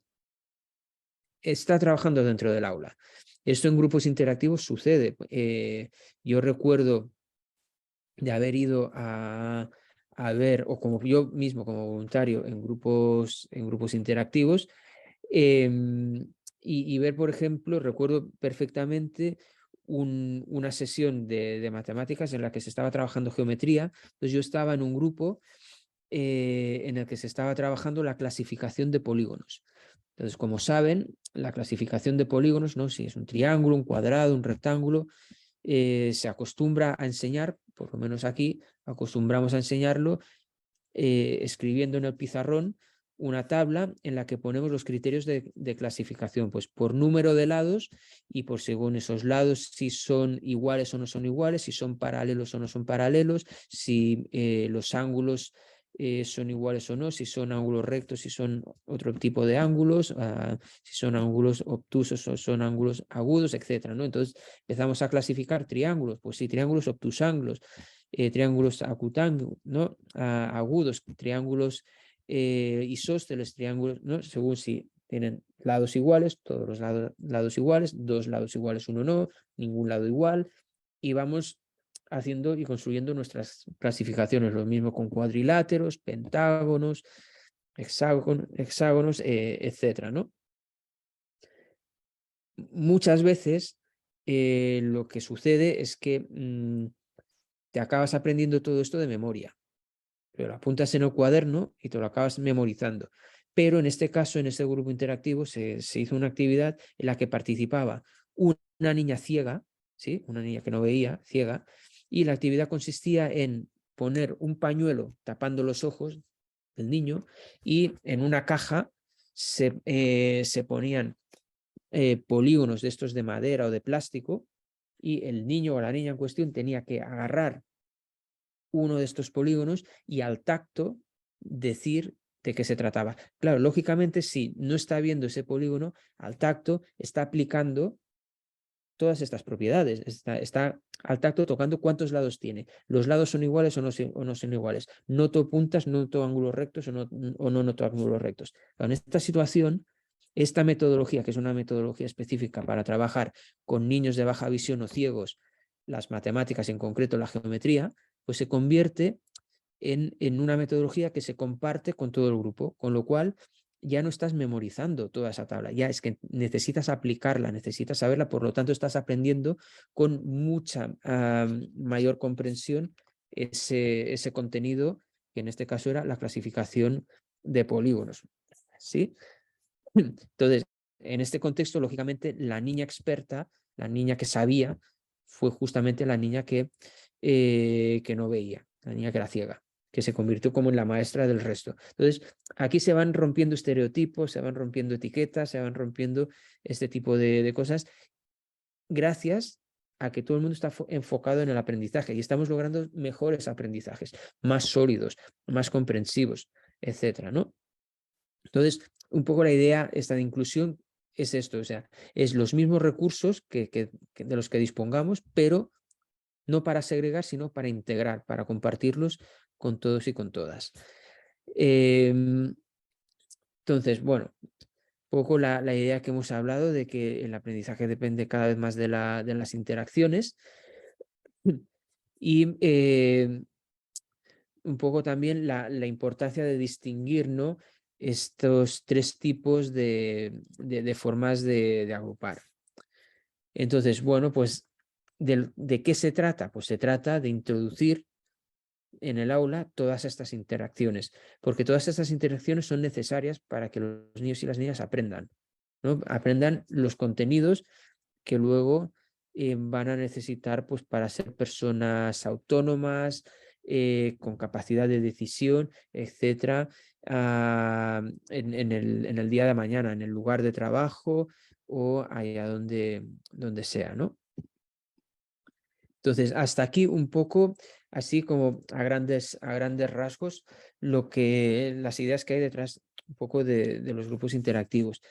está trabajando dentro del aula. Esto en grupos interactivos sucede. Yo recuerdo de haber ido a ver, o como yo mismo como voluntario en grupos interactivos, y ver, por ejemplo, recuerdo perfectamente una sesión de matemáticas en la que se estaba trabajando geometría. Entonces yo estaba en un grupo en el que se estaba trabajando la clasificación de polígonos. Entonces, como saben, la clasificación de polígonos, ¿no? Si es un triángulo, un cuadrado, un rectángulo, se acostumbra a enseñar, por lo menos aquí, acostumbramos a enseñarlo escribiendo en el pizarrón una tabla en la que ponemos los criterios de clasificación, pues por número de lados y por según esos lados, si son iguales o no son iguales, si son paralelos o no son paralelos, si los ángulos son iguales o no, si son ángulos rectos, si son otro tipo de ángulos, si son ángulos obtusos o son ángulos agudos, etcétera, ¿no? Entonces empezamos a clasificar triángulos, pues sí, triángulos obtusanglos, triángulos acutángulos, ¿no? Agudos, triángulos isósceles, triángulos, ¿no? Según si tienen lados iguales, todos los lados iguales, dos lados iguales, uno no, ningún lado igual, y vamos haciendo y construyendo nuestras clasificaciones, lo mismo con cuadriláteros, pentágonos, hexágonos, etcétera, ¿no? Muchas veces lo que sucede es que te acabas aprendiendo todo esto de memoria, pero lo apuntas en el cuaderno y te lo acabas memorizando. Pero en este caso, en este grupo interactivo, se hizo una actividad en la que participaba una niña ciega, ¿sí? Una niña que no veía, ciega, y la actividad consistía en poner un pañuelo tapando los ojos del niño y en una caja se ponían polígonos de estos de madera o de plástico y el niño o la niña en cuestión tenía que agarrar uno de estos polígonos y al tacto decir de qué se trataba. Claro, lógicamente, si no está viendo ese polígono, al tacto está aplicando todas estas propiedades. Está al tacto tocando cuántos lados tiene. ¿Los lados son iguales o no son iguales? ¿Noto puntas, noto ángulos rectos o no noto ángulos rectos? En esta situación, esta metodología, que es una metodología específica para trabajar con niños de baja visión o ciegos, las matemáticas, en concreto la geometría, pues se convierte en una metodología que se comparte con todo el grupo, con lo cual ya no estás memorizando toda esa tabla, ya es que necesitas aplicarla, necesitas saberla, por lo tanto estás aprendiendo con mucha mayor comprensión ese contenido, que en este caso era la clasificación de polígonos. ¿Sí? Entonces, en este contexto, lógicamente, la niña experta, la niña que sabía, fue justamente la niña que no veía, la niña que era ciega, que se convirtió como en la maestra del resto. Entonces, aquí se van rompiendo estereotipos, se van rompiendo etiquetas, se van rompiendo este tipo de cosas, gracias a que todo el mundo está enfocado en el aprendizaje y estamos logrando mejores aprendizajes, más sólidos, más comprensivos, etcétera, ¿no? Entonces, un poco la idea esta de inclusión es esto, o sea, es los mismos recursos de los que dispongamos, pero no para segregar, sino para integrar, para compartirlos con todos y con todas. Entonces, bueno, poco la idea que hemos hablado de que el aprendizaje depende cada vez más de las interacciones y un poco también la importancia de distinguir, ¿no?, estos tres tipos de formas de agrupar. Entonces, bueno, pues, ¿de qué se trata? Pues se trata de introducir en el aula todas estas interacciones, porque todas estas interacciones son necesarias para que los niños y las niñas aprendan, ¿no? Aprendan los contenidos que luego van a necesitar, pues, para ser personas autónomas, con capacidad de decisión, etcétera, en el día de mañana, en el lugar de trabajo o allá donde sea, ¿no? Entonces, hasta aquí un poco, así como a grandes rasgos, las ideas que hay detrás un poco de los grupos interactivos.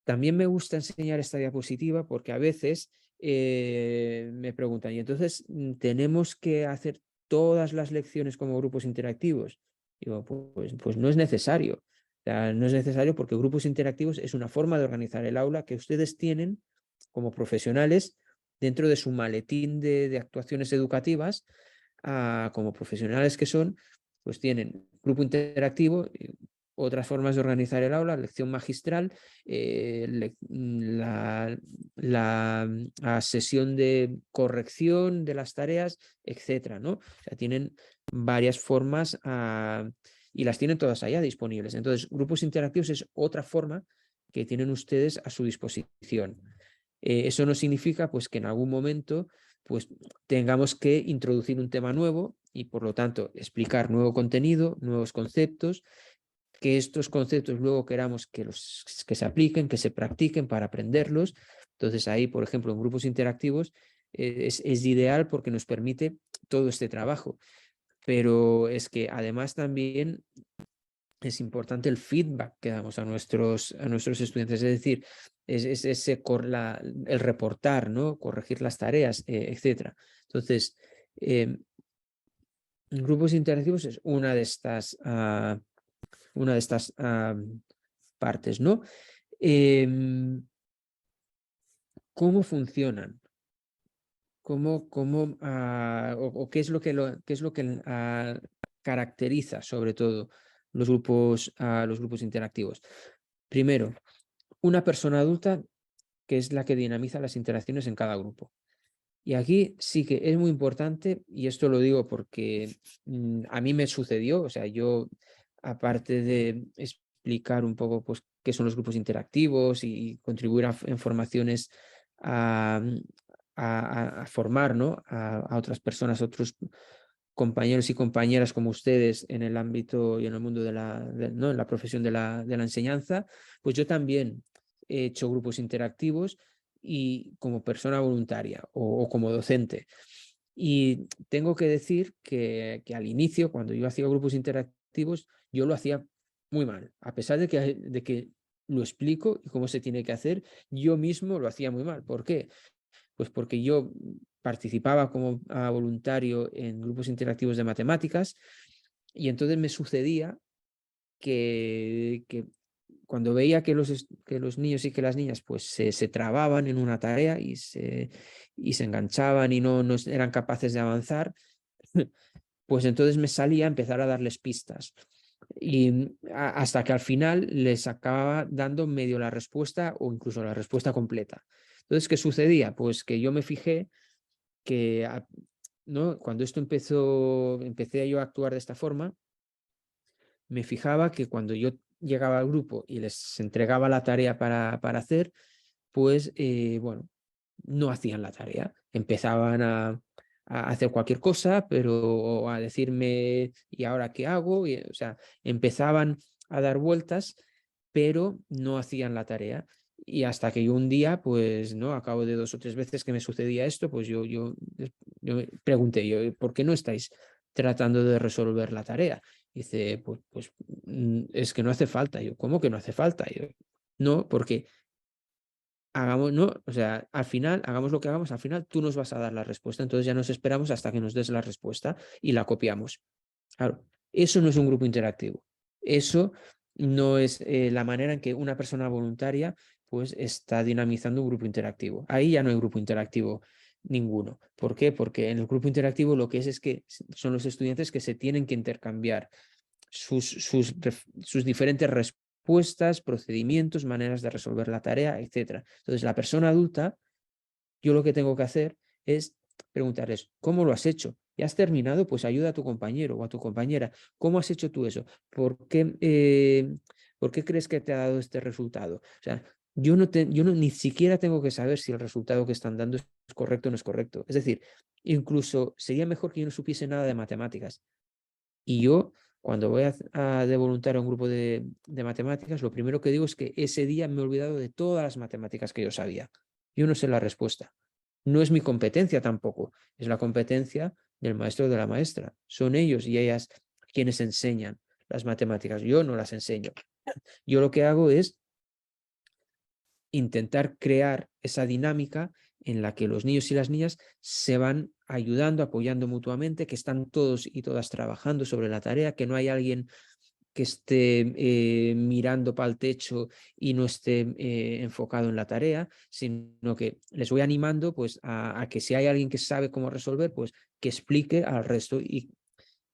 También me gusta enseñar esta diapositiva porque a veces me preguntan, ¿y entonces tenemos que hacer todas las lecciones como grupos interactivos? Digo, pues no es necesario. O sea, no es necesario porque grupos interactivos es una forma de organizar el aula que ustedes tienen como profesionales dentro de su maletín de actuaciones educativas, como profesionales que son, pues tienen grupo interactivo, otras formas de organizar el aula, lección magistral, la sesión de corrección de las tareas, etcétera, ¿no? O sea, tienen varias formas y las tienen todas allá disponibles. Entonces, grupos interactivos es otra forma que tienen ustedes a su disposición. Eso no significa, pues, que en algún momento, pues, tengamos que introducir un tema nuevo y, por lo tanto, explicar nuevo contenido, nuevos conceptos, que estos conceptos luego queramos que se apliquen, que se practiquen para aprenderlos. Entonces ahí, por ejemplo, en grupos interactivos es ideal porque nos permite todo este trabajo. Pero es que además también es importante el feedback que damos a nuestros estudiantes, es decir, es el reportar, ¿no?, corregir las tareas, etcétera. Entonces, grupos interactivos es una de estas partes, ¿no? ¿Cómo funcionan? ¿O qué es lo que caracteriza sobre todo los grupos interactivos? Primero, una persona adulta que es la que dinamiza las interacciones en cada grupo. Y aquí sí que es muy importante, y esto lo digo porque a mí me sucedió, o sea, yo, aparte de explicar un poco, pues, qué son los grupos interactivos y contribuir en formaciones a a formar, ¿no? a otras personas, otros compañeros y compañeras como ustedes en el ámbito y en el mundo ¿no? en la profesión de la enseñanza, pues yo también he hecho grupos interactivos y como persona voluntaria o como docente. Y tengo que decir que al inicio, cuando yo hacía grupos interactivos, yo lo hacía muy mal. A pesar de que lo explico y cómo se tiene que hacer, yo mismo lo hacía muy mal. ¿Por qué? Pues porque yo participaba como voluntario en grupos interactivos de matemáticas y entonces me sucedía que cuando veía que los niños y que las niñas pues se trababan en una tarea y se enganchaban y no eran capaces de avanzar, pues entonces me salía a empezar a darles pistas. Y hasta que al final les acababa dando medio la respuesta o incluso la respuesta completa. Entonces, ¿qué sucedía? Pues que yo me fijé que ¿no? Cuando esto empecé yo a actuar de esta forma, me fijaba que cuando yo llegaba al grupo y les entregaba la tarea para hacer, pues bueno, no hacían la tarea. Empezaban a hacer cualquier cosa, pero a decirme, ¿y ahora qué hago? O sea, empezaban a dar vueltas, pero no hacían la tarea. Y hasta que yo un día, pues, ¿no? A cabo de 2 o 3 veces que me sucedía esto, pues yo me pregunté, ¿por qué no estáis tratando de resolver la tarea? Dice, pues es que no hace falta. Yo, ¿cómo que no hace falta? Yo, no, porque hagamos, no, o sea, al final, hagamos lo que hagamos, al final tú nos vas a dar la respuesta, entonces ya nos esperamos hasta que nos des la respuesta y la copiamos. Claro, eso no es un grupo interactivo. Eso no es la manera en que una persona voluntaria pues está dinamizando un grupo interactivo. Ahí ya no hay grupo interactivo ninguno. ¿Por qué? Porque en el grupo interactivo lo que es que son los estudiantes que se tienen que intercambiar sus diferentes respuestas, procedimientos, maneras de resolver la tarea, etc. Entonces, la persona adulta, yo lo que tengo que hacer es preguntarles, ¿cómo lo has hecho? ¿Ya has terminado? Pues ayuda a tu compañero o a tu compañera. ¿Cómo has hecho tú eso? ¿Por qué crees que te ha dado este resultado? O sea, yo ni siquiera tengo que saber si el resultado que están dando es correcto o no es correcto. Es decir, incluso sería mejor que yo no supiese nada de matemáticas. Y yo, cuando voy de voluntario a un grupo de matemáticas, lo primero que digo es que ese día me he olvidado de todas las matemáticas que yo sabía. Yo no sé la respuesta. No es mi competencia tampoco, es la competencia del maestro o de la maestra. Son ellos y ellas quienes enseñan las matemáticas. Yo no las enseño. Yo lo que hago es intentar crear esa dinámica en la que los niños y las niñas se van ayudando, apoyando mutuamente, que están todos y todas trabajando sobre la tarea, que no hay alguien que esté mirando para el techo y no esté enfocado en la tarea, sino que les voy animando pues, a que si hay alguien que sabe cómo resolver, pues que explique al resto. ¿Y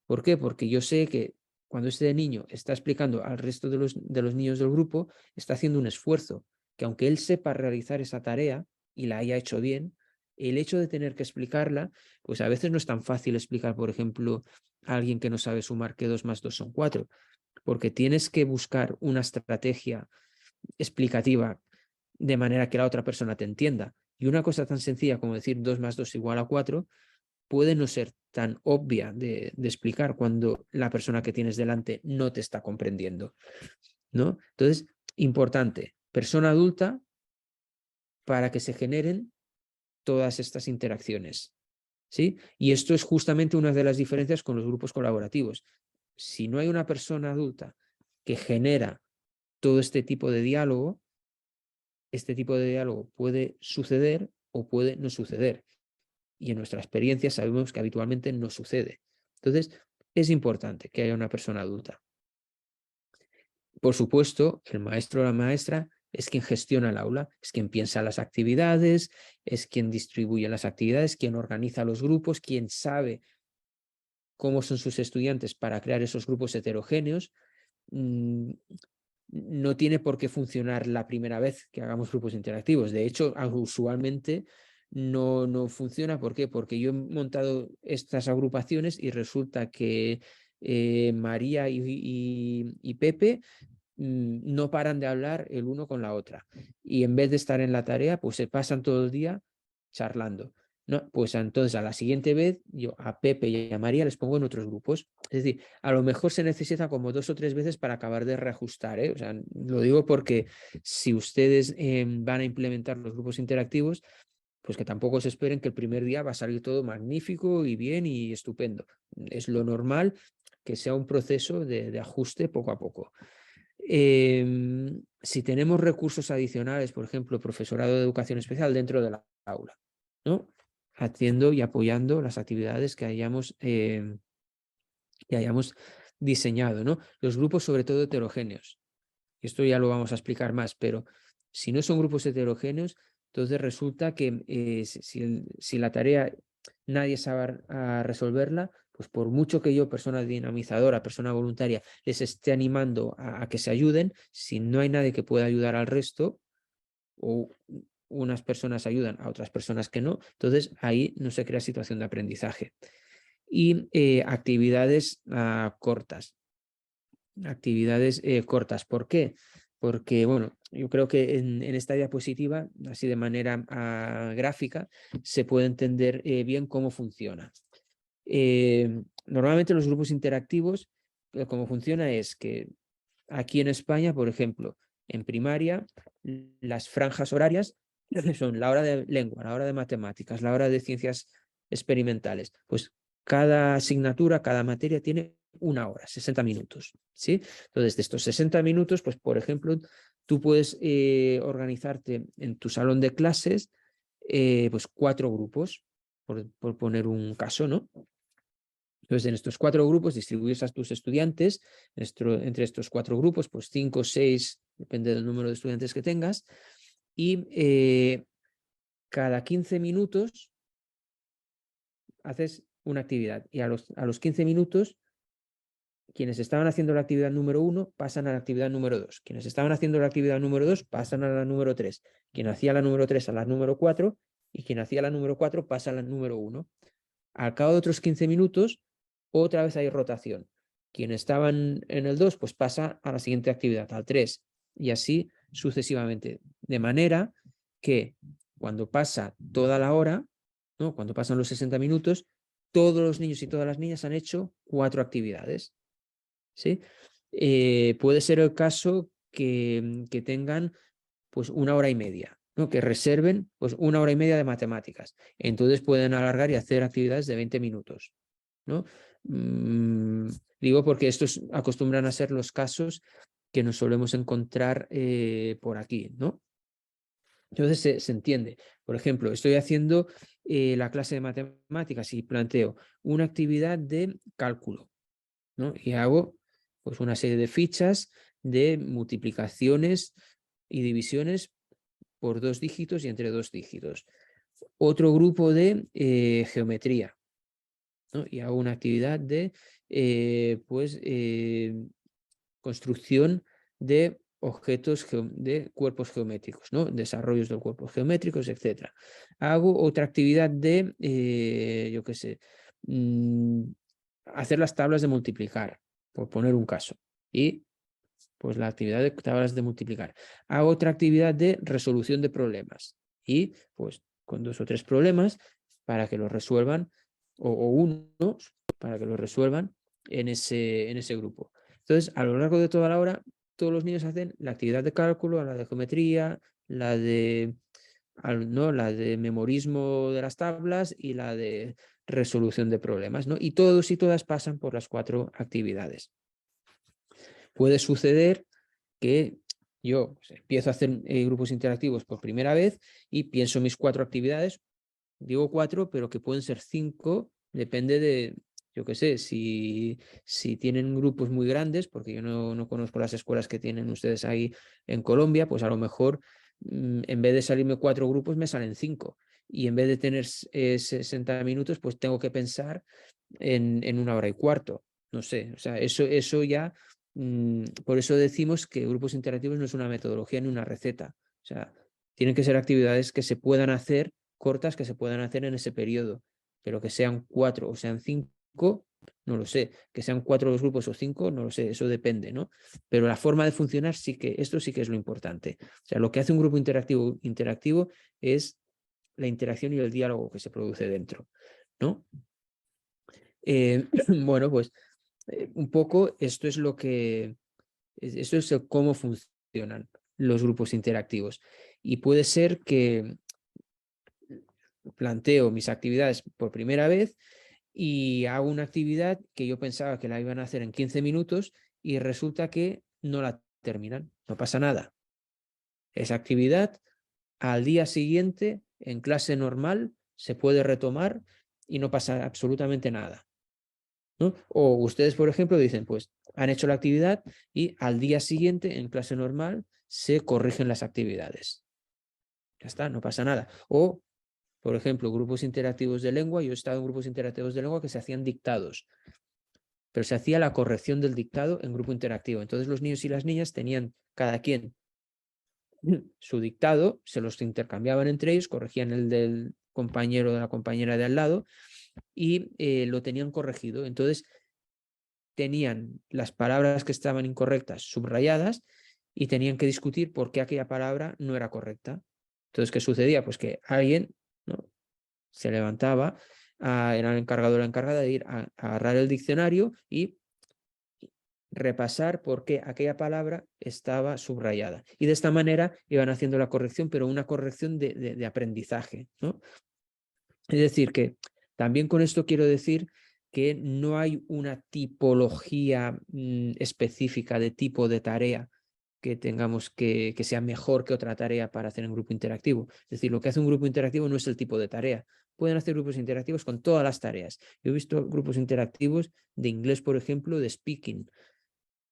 por qué? Porque yo sé que cuando este niño está explicando al resto de los niños del grupo, está haciendo un esfuerzo, que aunque él sepa realizar esa tarea y la haya hecho bien, el hecho de tener que explicarla, pues a veces no es tan fácil explicar, por ejemplo, a alguien que no sabe sumar que 2 más 2 son 4, porque tienes que buscar una estrategia explicativa de manera que la otra persona te entienda. Y una cosa tan sencilla como decir 2 más 2 igual a 4 puede no ser tan obvia de explicar cuando la persona que tienes delante no te está comprendiendo, ¿no? Entonces, importante, persona adulta para que se generen todas estas interacciones, ¿sí? Y esto es justamente una de las diferencias con los grupos colaborativos. Si no hay una persona adulta que genera todo este tipo de diálogo puede suceder o puede no suceder. Y en nuestra experiencia sabemos que habitualmente no sucede. Entonces, es importante que haya una persona adulta. Por supuesto, el maestro o la maestra es quien gestiona el aula, es quien piensa las actividades, es quien distribuye las actividades, quien organiza los grupos, quien sabe cómo son sus estudiantes para crear esos grupos heterogéneos. No tiene por qué funcionar la primera vez que hagamos grupos interactivos. De hecho, usualmente no funciona. ¿Por qué? Porque yo he montado estas agrupaciones y resulta que María y Pepe no paran de hablar el uno con la otra. Y en vez de estar en la tarea, pues se pasan todo el día charlando. No, pues entonces a la siguiente vez yo a Pepe y a María les pongo en otros grupos. Es decir, a lo mejor se necesita como 2 o 3 veces para acabar de reajustar, ¿eh? O sea, lo digo porque si ustedes van a implementar los grupos interactivos, pues que tampoco se esperen que el primer día va a salir todo magnífico y bien y estupendo. Es lo normal que sea un proceso de ajuste poco a poco. Si tenemos recursos adicionales, por ejemplo, profesorado de educación especial dentro de la aula, ¿no? Haciendo y apoyando las actividades que hayamos diseñado, ¿no? Los grupos sobre todo heterogéneos. Esto ya lo vamos a explicar más, pero si no son grupos heterogéneos, entonces resulta que si la tarea nadie sabe a resolverla, pues por mucho que yo, persona dinamizadora, persona voluntaria, les esté animando a que se ayuden, si no hay nadie que pueda ayudar al resto, o unas personas ayudan a otras personas que no, entonces ahí no se crea situación de aprendizaje. Y actividades cortas. Actividades cortas. ¿Por qué? Porque, bueno, yo creo que en esta diapositiva, así de manera gráfica, se puede entender bien cómo funciona. Normalmente los grupos interactivos, cómo funciona es que aquí en España, por ejemplo, en primaria, las franjas horarias son la hora de lengua, la hora de matemáticas, la hora de ciencias experimentales. Pues cada asignatura, cada materia tiene 1 hora, 60 minutos, ¿sí? Entonces, de estos 60 minutos, pues, por ejemplo, tú puedes organizarte en tu salón de clases, pues 4 grupos, por poner un caso, ¿no? Entonces, en estos 4 grupos distribuyes a tus estudiantes, entre estos 4 grupos, pues 5 o 6, depende del número de estudiantes que tengas, y cada 15 minutos haces una actividad. Y a los 15 minutos, quienes estaban haciendo la actividad número 1 pasan a la actividad número 2. Quienes estaban haciendo la actividad número 2 pasan a la número 3. Quien hacía la número 3 a la número 4 y quien hacía la número 4 pasa a la número 1. Al cabo de otros 15 minutos, otra vez hay rotación. Quien estaba en el 2, pues pasa a la siguiente actividad, al 3, y así sucesivamente. De manera que cuando pasa toda la hora, ¿no? Cuando pasan los 60 minutos, todos los niños y todas las niñas han hecho 4 actividades. ¿Sí? Puede ser el caso que tengan pues 1 hora y media, ¿no? Que reserven pues 1 hora y media de matemáticas. Entonces pueden alargar y hacer actividades de 20 minutos, ¿no? Digo porque estos acostumbran a ser los casos que nos solemos encontrar por aquí, ¿no? Entonces se entiende. Por ejemplo, estoy haciendo la clase de matemáticas y planteo una actividad de cálculo, ¿no? Y hago pues una serie de fichas de multiplicaciones y divisiones por 2 dígitos y entre 2 dígitos. Otro grupo de geometría, ¿no? Y hago una actividad de construcción de objetos, de cuerpos geométricos, ¿no? Desarrollos de cuerpos geométricos, etc. Hago otra actividad de, yo qué sé, hacer las tablas de multiplicar, por poner un caso. Y pues la actividad de tablas de multiplicar. Hago otra actividad de resolución de problemas. Y pues con 2 o 3 problemas para que los resuelvan, o unos para que los resuelvan en ese grupo. Entonces, a lo largo de toda la hora, todos los niños hacen la actividad de cálculo, la de geometría, la de memorismo de las tablas y la de resolución de problemas, ¿no? Y todos y todas pasan por las 4 actividades. Puede suceder que yo empiezo a hacer grupos interactivos por primera vez y pienso mis 4 actividades, digo 4, pero que pueden ser 5, depende de, yo qué sé, si tienen grupos muy grandes, porque yo no conozco las escuelas que tienen ustedes ahí en Colombia, pues a lo mejor en vez de salirme 4 grupos me salen 5. Y en vez de tener 60 minutos, pues tengo que pensar en 1 hora y cuarto. No sé, o sea, eso ya, por eso decimos que grupos interactivos no es una metodología ni una receta. O sea, tienen que ser actividades que se puedan hacer, cortas, que se puedan hacer en ese periodo, pero que sean 4 o sean 5, no lo sé. Que sean 4 los grupos o 5, no lo sé, eso depende, ¿no? Pero la forma de funcionar esto sí que es lo importante. O sea, lo que hace un grupo interactivo es la interacción y el diálogo que se produce dentro, ¿no? Bueno, pues un poco esto es esto es cómo funcionan los grupos interactivos. Y puede ser que planteo mis actividades por primera vez y hago una actividad que yo pensaba que la iban a hacer en 15 minutos y resulta que no la terminan, no pasa nada. Esa actividad al día siguiente en clase normal se puede retomar y no pasa absolutamente nada, ¿no? O ustedes, por ejemplo, dicen, pues han hecho la actividad y al día siguiente en clase normal se corrigen las actividades. Ya está, no pasa nada. O, por ejemplo, grupos interactivos de lengua. Yo he estado en grupos interactivos de lengua que se hacían dictados, pero se hacía la corrección del dictado en grupo interactivo. Entonces los niños y las niñas tenían cada quien su dictado, se los intercambiaban entre ellos, corregían el del compañero o de la compañera de al lado y lo tenían corregido. Entonces tenían las palabras que estaban incorrectas subrayadas y tenían que discutir por qué aquella palabra no era correcta. Entonces, ¿qué sucedía? Pues que alguien, ¿no?, se levantaba, era el encargado o la encargada de ir a agarrar el diccionario y repasar por qué aquella palabra estaba subrayada. Y de esta manera iban haciendo la corrección, pero una corrección de aprendizaje, ¿no? Es decir, que también con esto quiero decir que no hay una tipología específica de tipo de tarea que tengamos que sea mejor que otra tarea para hacer en grupo interactivo. Es decir, lo que hace un grupo interactivo no es el tipo de tarea. Pueden hacer grupos interactivos con todas las tareas. Yo he visto grupos interactivos de inglés, por ejemplo, de speaking.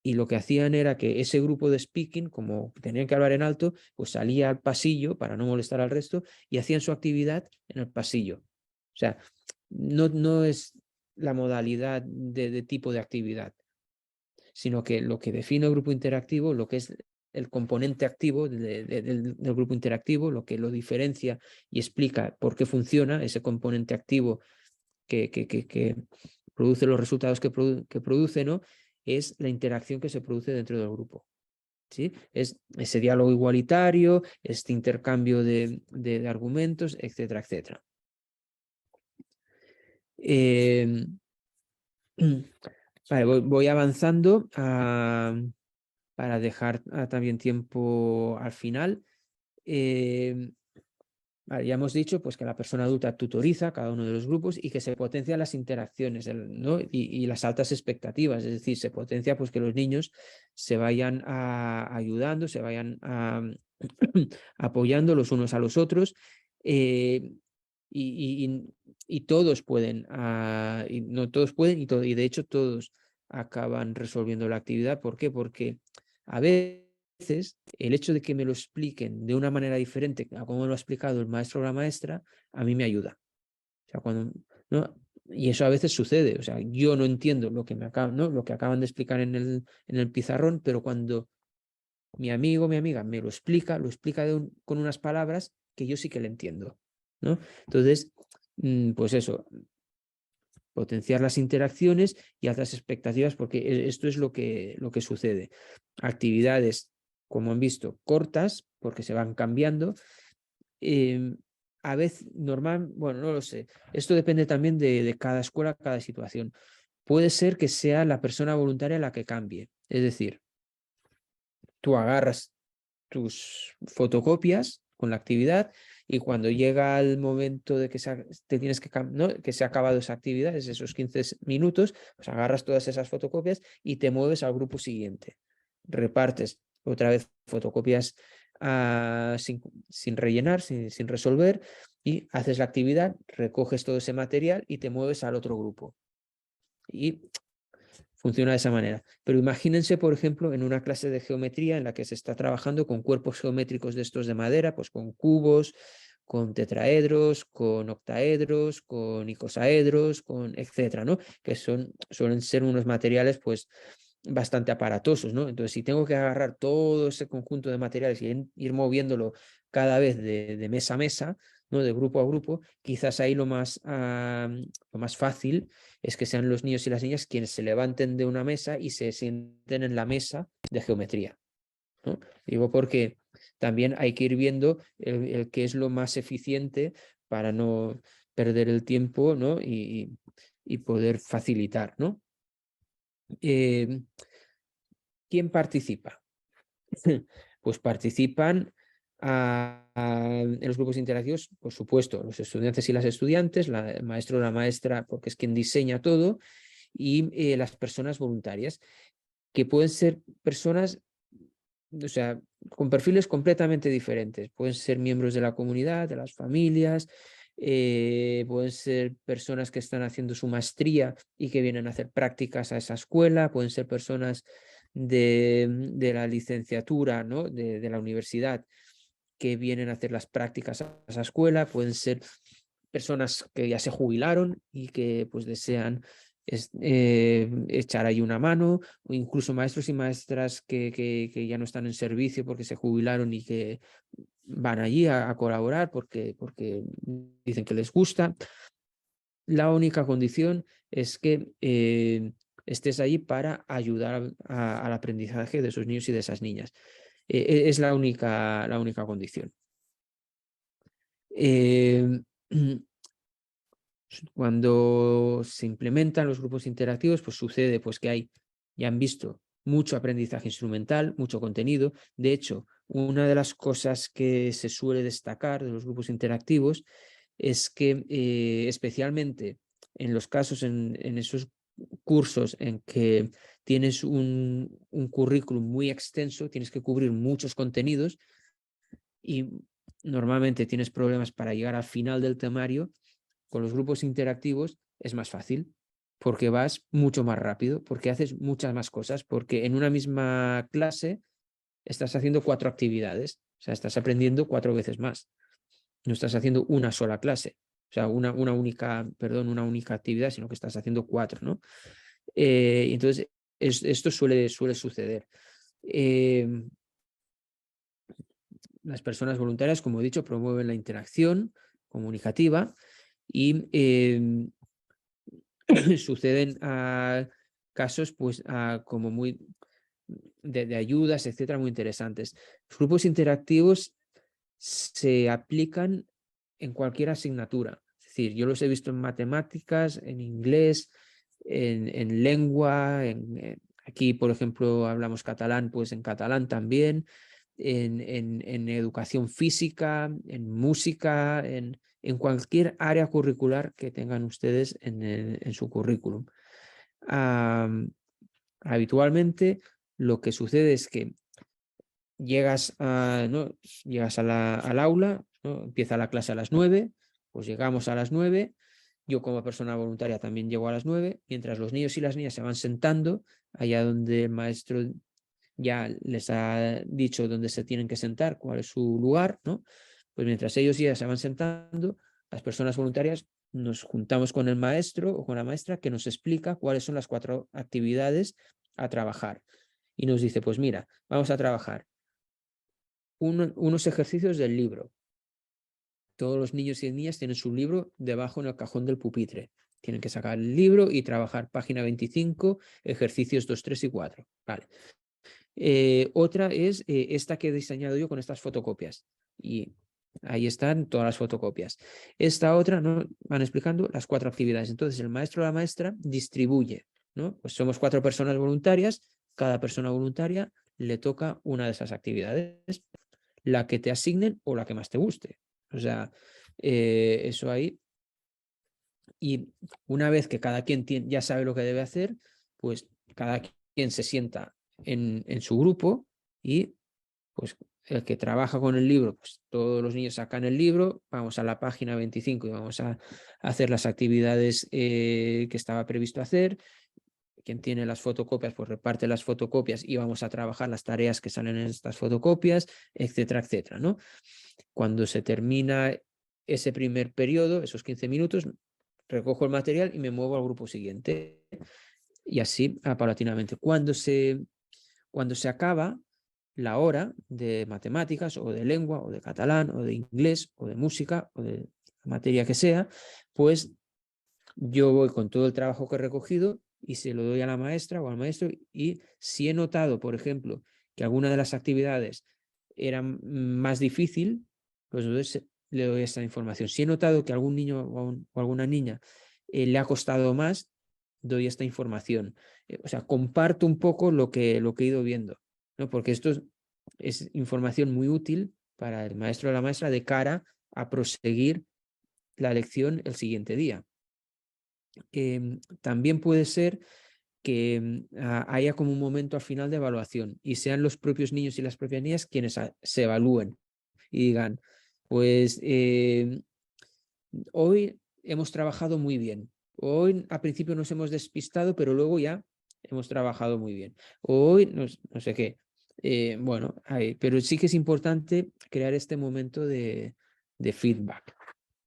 Y lo que hacían era que ese grupo de speaking, como tenían que hablar en alto, pues salía al pasillo para no molestar al resto y hacían su actividad en el pasillo. O sea, no es la modalidad de tipo de actividad, sino que lo que define el grupo interactivo, lo que es el componente activo del grupo interactivo, lo que lo diferencia y explica por qué funciona ese componente activo que produce los resultados que produce, ¿no?, es la interacción que se produce dentro del grupo. ¿Sí? Es ese diálogo igualitario, este intercambio de argumentos, etcétera, etcétera. Vale, voy avanzando para dejar también tiempo al final. Vale, ya hemos dicho pues, que la persona adulta tutoriza cada uno de los grupos y que se potencian las interacciones, ¿no?, y las altas expectativas. Es decir, se potencia pues, que los niños se vayan ayudando, se vayan apoyando los unos a los otros y, y todos pueden, y no todos pueden y de hecho todos acaban resolviendo la actividad. ¿Por qué? Porque a veces el hecho de que me lo expliquen de una manera diferente a como me lo ha explicado el maestro o la maestra, a mí me ayuda. O sea, cuando, ¿no? Y eso a veces sucede. O sea, yo no entiendo lo que lo que acaban de explicar en el pizarrón, pero cuando mi amigo o mi amiga me lo explica con unas palabras que yo sí que le entiendo, ¿no? Entonces, pues eso, potenciar las interacciones y altas expectativas, porque esto es lo que sucede. Actividades, como han visto, cortas, porque se van cambiando. A veces, bueno, no lo sé. Esto depende también de cada escuela, cada situación. Puede ser que sea la persona voluntaria la que cambie. Es decir, tú agarras tus fotocopias con la actividad y cuando llega el momento de que te tienes ¿no?, que se ha acabado esa actividad, esos 15 minutos, pues agarras todas esas fotocopias y te mueves al grupo siguiente. Repartes otra vez fotocopias sin rellenar, sin resolver, y haces la actividad, recoges todo ese material y te mueves al otro grupo. Y funciona de esa manera. Pero imagínense, por ejemplo, en una clase de geometría en la que se está trabajando con cuerpos geométricos de estos de madera, pues con cubos, con tetraedros, con octaedros, con icosaedros, con etcétera, ¿no? Que suelen ser unos materiales, pues, bastante aparatosos, ¿no? Entonces, si tengo que agarrar todo ese conjunto de materiales y ir moviéndolo cada vez de mesa a mesa, ¿no?, de grupo a grupo, quizás ahí lo más fácil es que sean los niños y las niñas quienes se levanten de una mesa y se sienten en la mesa de geometría. ¿no? Digo porque también hay que ir viendo el qué es lo más eficiente para no perder el tiempo, ¿no? Y poder facilitar, ¿no? ¿Quién participa? Pues participan en los grupos interactivos, por supuesto, los estudiantes y las estudiantes, el maestro o la maestra, porque es quien diseña todo, y las personas voluntarias, que pueden ser personas, o sea, con perfiles completamente diferentes. Pueden ser miembros de la comunidad, de las familias, pueden ser personas que están haciendo su maestría y que vienen a hacer prácticas a esa escuela, pueden ser personas de la licenciatura, ¿no? de la universidad que vienen a hacer las prácticas a esa escuela, pueden ser personas que ya se jubilaron y que pues desean echar ahí una mano, o incluso maestros y maestras que ya no están en servicio porque se jubilaron y que van allí a colaborar porque dicen que les gusta. La única condición es que estés allí para ayudar al aprendizaje de esos niños y de esas niñas. Es la única condición. Cuando se implementan los grupos interactivos, pues sucede pues que ya han visto mucho aprendizaje instrumental, mucho contenido. De hecho, una de las cosas que se suele destacar de los grupos interactivos es que especialmente en los casos, en esos cursos en que tienes un currículum muy extenso, tienes que cubrir muchos contenidos y normalmente tienes problemas para llegar al final del temario. Con los grupos interactivos es más fácil porque vas mucho más rápido, porque haces muchas más cosas, porque en una misma clase estás haciendo 4 actividades, o sea, estás aprendiendo 4 veces más. No estás haciendo una sola clase, o sea, una única actividad, sino que estás haciendo 4, ¿no? Entonces, esto suele suceder. Las personas voluntarias, como he dicho, promueven la interacción comunicativa y suceden casos pues como muy de ayudas, etcétera, muy interesantes. Los grupos interactivos se aplican en cualquier asignatura. Es decir, yo los he visto en matemáticas, en inglés, en lengua, aquí, por ejemplo, hablamos catalán, pues en catalán también, en educación física, en música, en cualquier área curricular que tengan ustedes en su currículum. Habitualmente lo que sucede es que llegas, ¿no? llegas al aula, ¿no? Empieza la clase a las 9, pues llegamos a las 9, yo como persona voluntaria también llego a las 9, mientras los niños y las niñas se van sentando allá donde el maestro ya les ha dicho dónde se tienen que sentar, cuál es su lugar, ¿no? Pues mientras ellos ya se van sentando, las personas voluntarias nos juntamos con el maestro o con la maestra que nos explica cuáles son las 4 actividades a trabajar. Y nos dice, pues mira, vamos a trabajar unos ejercicios del libro. Todos los niños y niñas tienen su libro debajo en el cajón del pupitre. Tienen que sacar el libro y trabajar página 25, ejercicios 2, 3 y 4. Vale. Otra es esta que he diseñado yo con estas fotocopias. Y ahí están todas las fotocopias. Esta otra, ¿no? Van explicando las 4 actividades. Entonces el maestro o la maestra distribuye, ¿no? Pues somos 4 personas voluntarias. Cada persona voluntaria le toca una de esas actividades, la que te asignen o la que más te guste. O sea, eso ahí. Y una vez que cada quien ya sabe lo que debe hacer, pues cada quien se sienta en su grupo y pues el que trabaja con el libro, pues todos los niños sacan el libro, vamos a la página 25 y vamos a hacer las actividades que estaba previsto hacer. Quien tiene las fotocopias, pues reparte las fotocopias y vamos a trabajar las tareas que salen en estas fotocopias, etcétera, etcétera, ¿no? Cuando se termina ese primer periodo, esos 15 minutos, recojo el material y me muevo al grupo siguiente. Y así, paulatinamente. Cuando se acaba la hora de matemáticas o de lengua o de catalán o de inglés o de música o de la materia que sea, pues yo voy con todo el trabajo que he recogido y se lo doy a la maestra o al maestro, y si he notado, por ejemplo, que alguna de las actividades era más difícil, pues entonces le doy esta información. Si he notado que algún niño o alguna niña le ha costado más, doy esta información. O sea, comparto un poco lo que he ido viendo, ¿no? Porque esto es información muy útil para el maestro o la maestra de cara a proseguir la lección el siguiente día. También puede ser que haya como un momento al final de evaluación y sean los propios niños y las propias niñas quienes se evalúen y digan, pues hoy hemos trabajado muy bien. Hoy al principio nos hemos despistado, pero luego ya hemos trabajado muy bien. Hoy no sé qué. Bueno, pero sí que es importante crear este momento de feedback.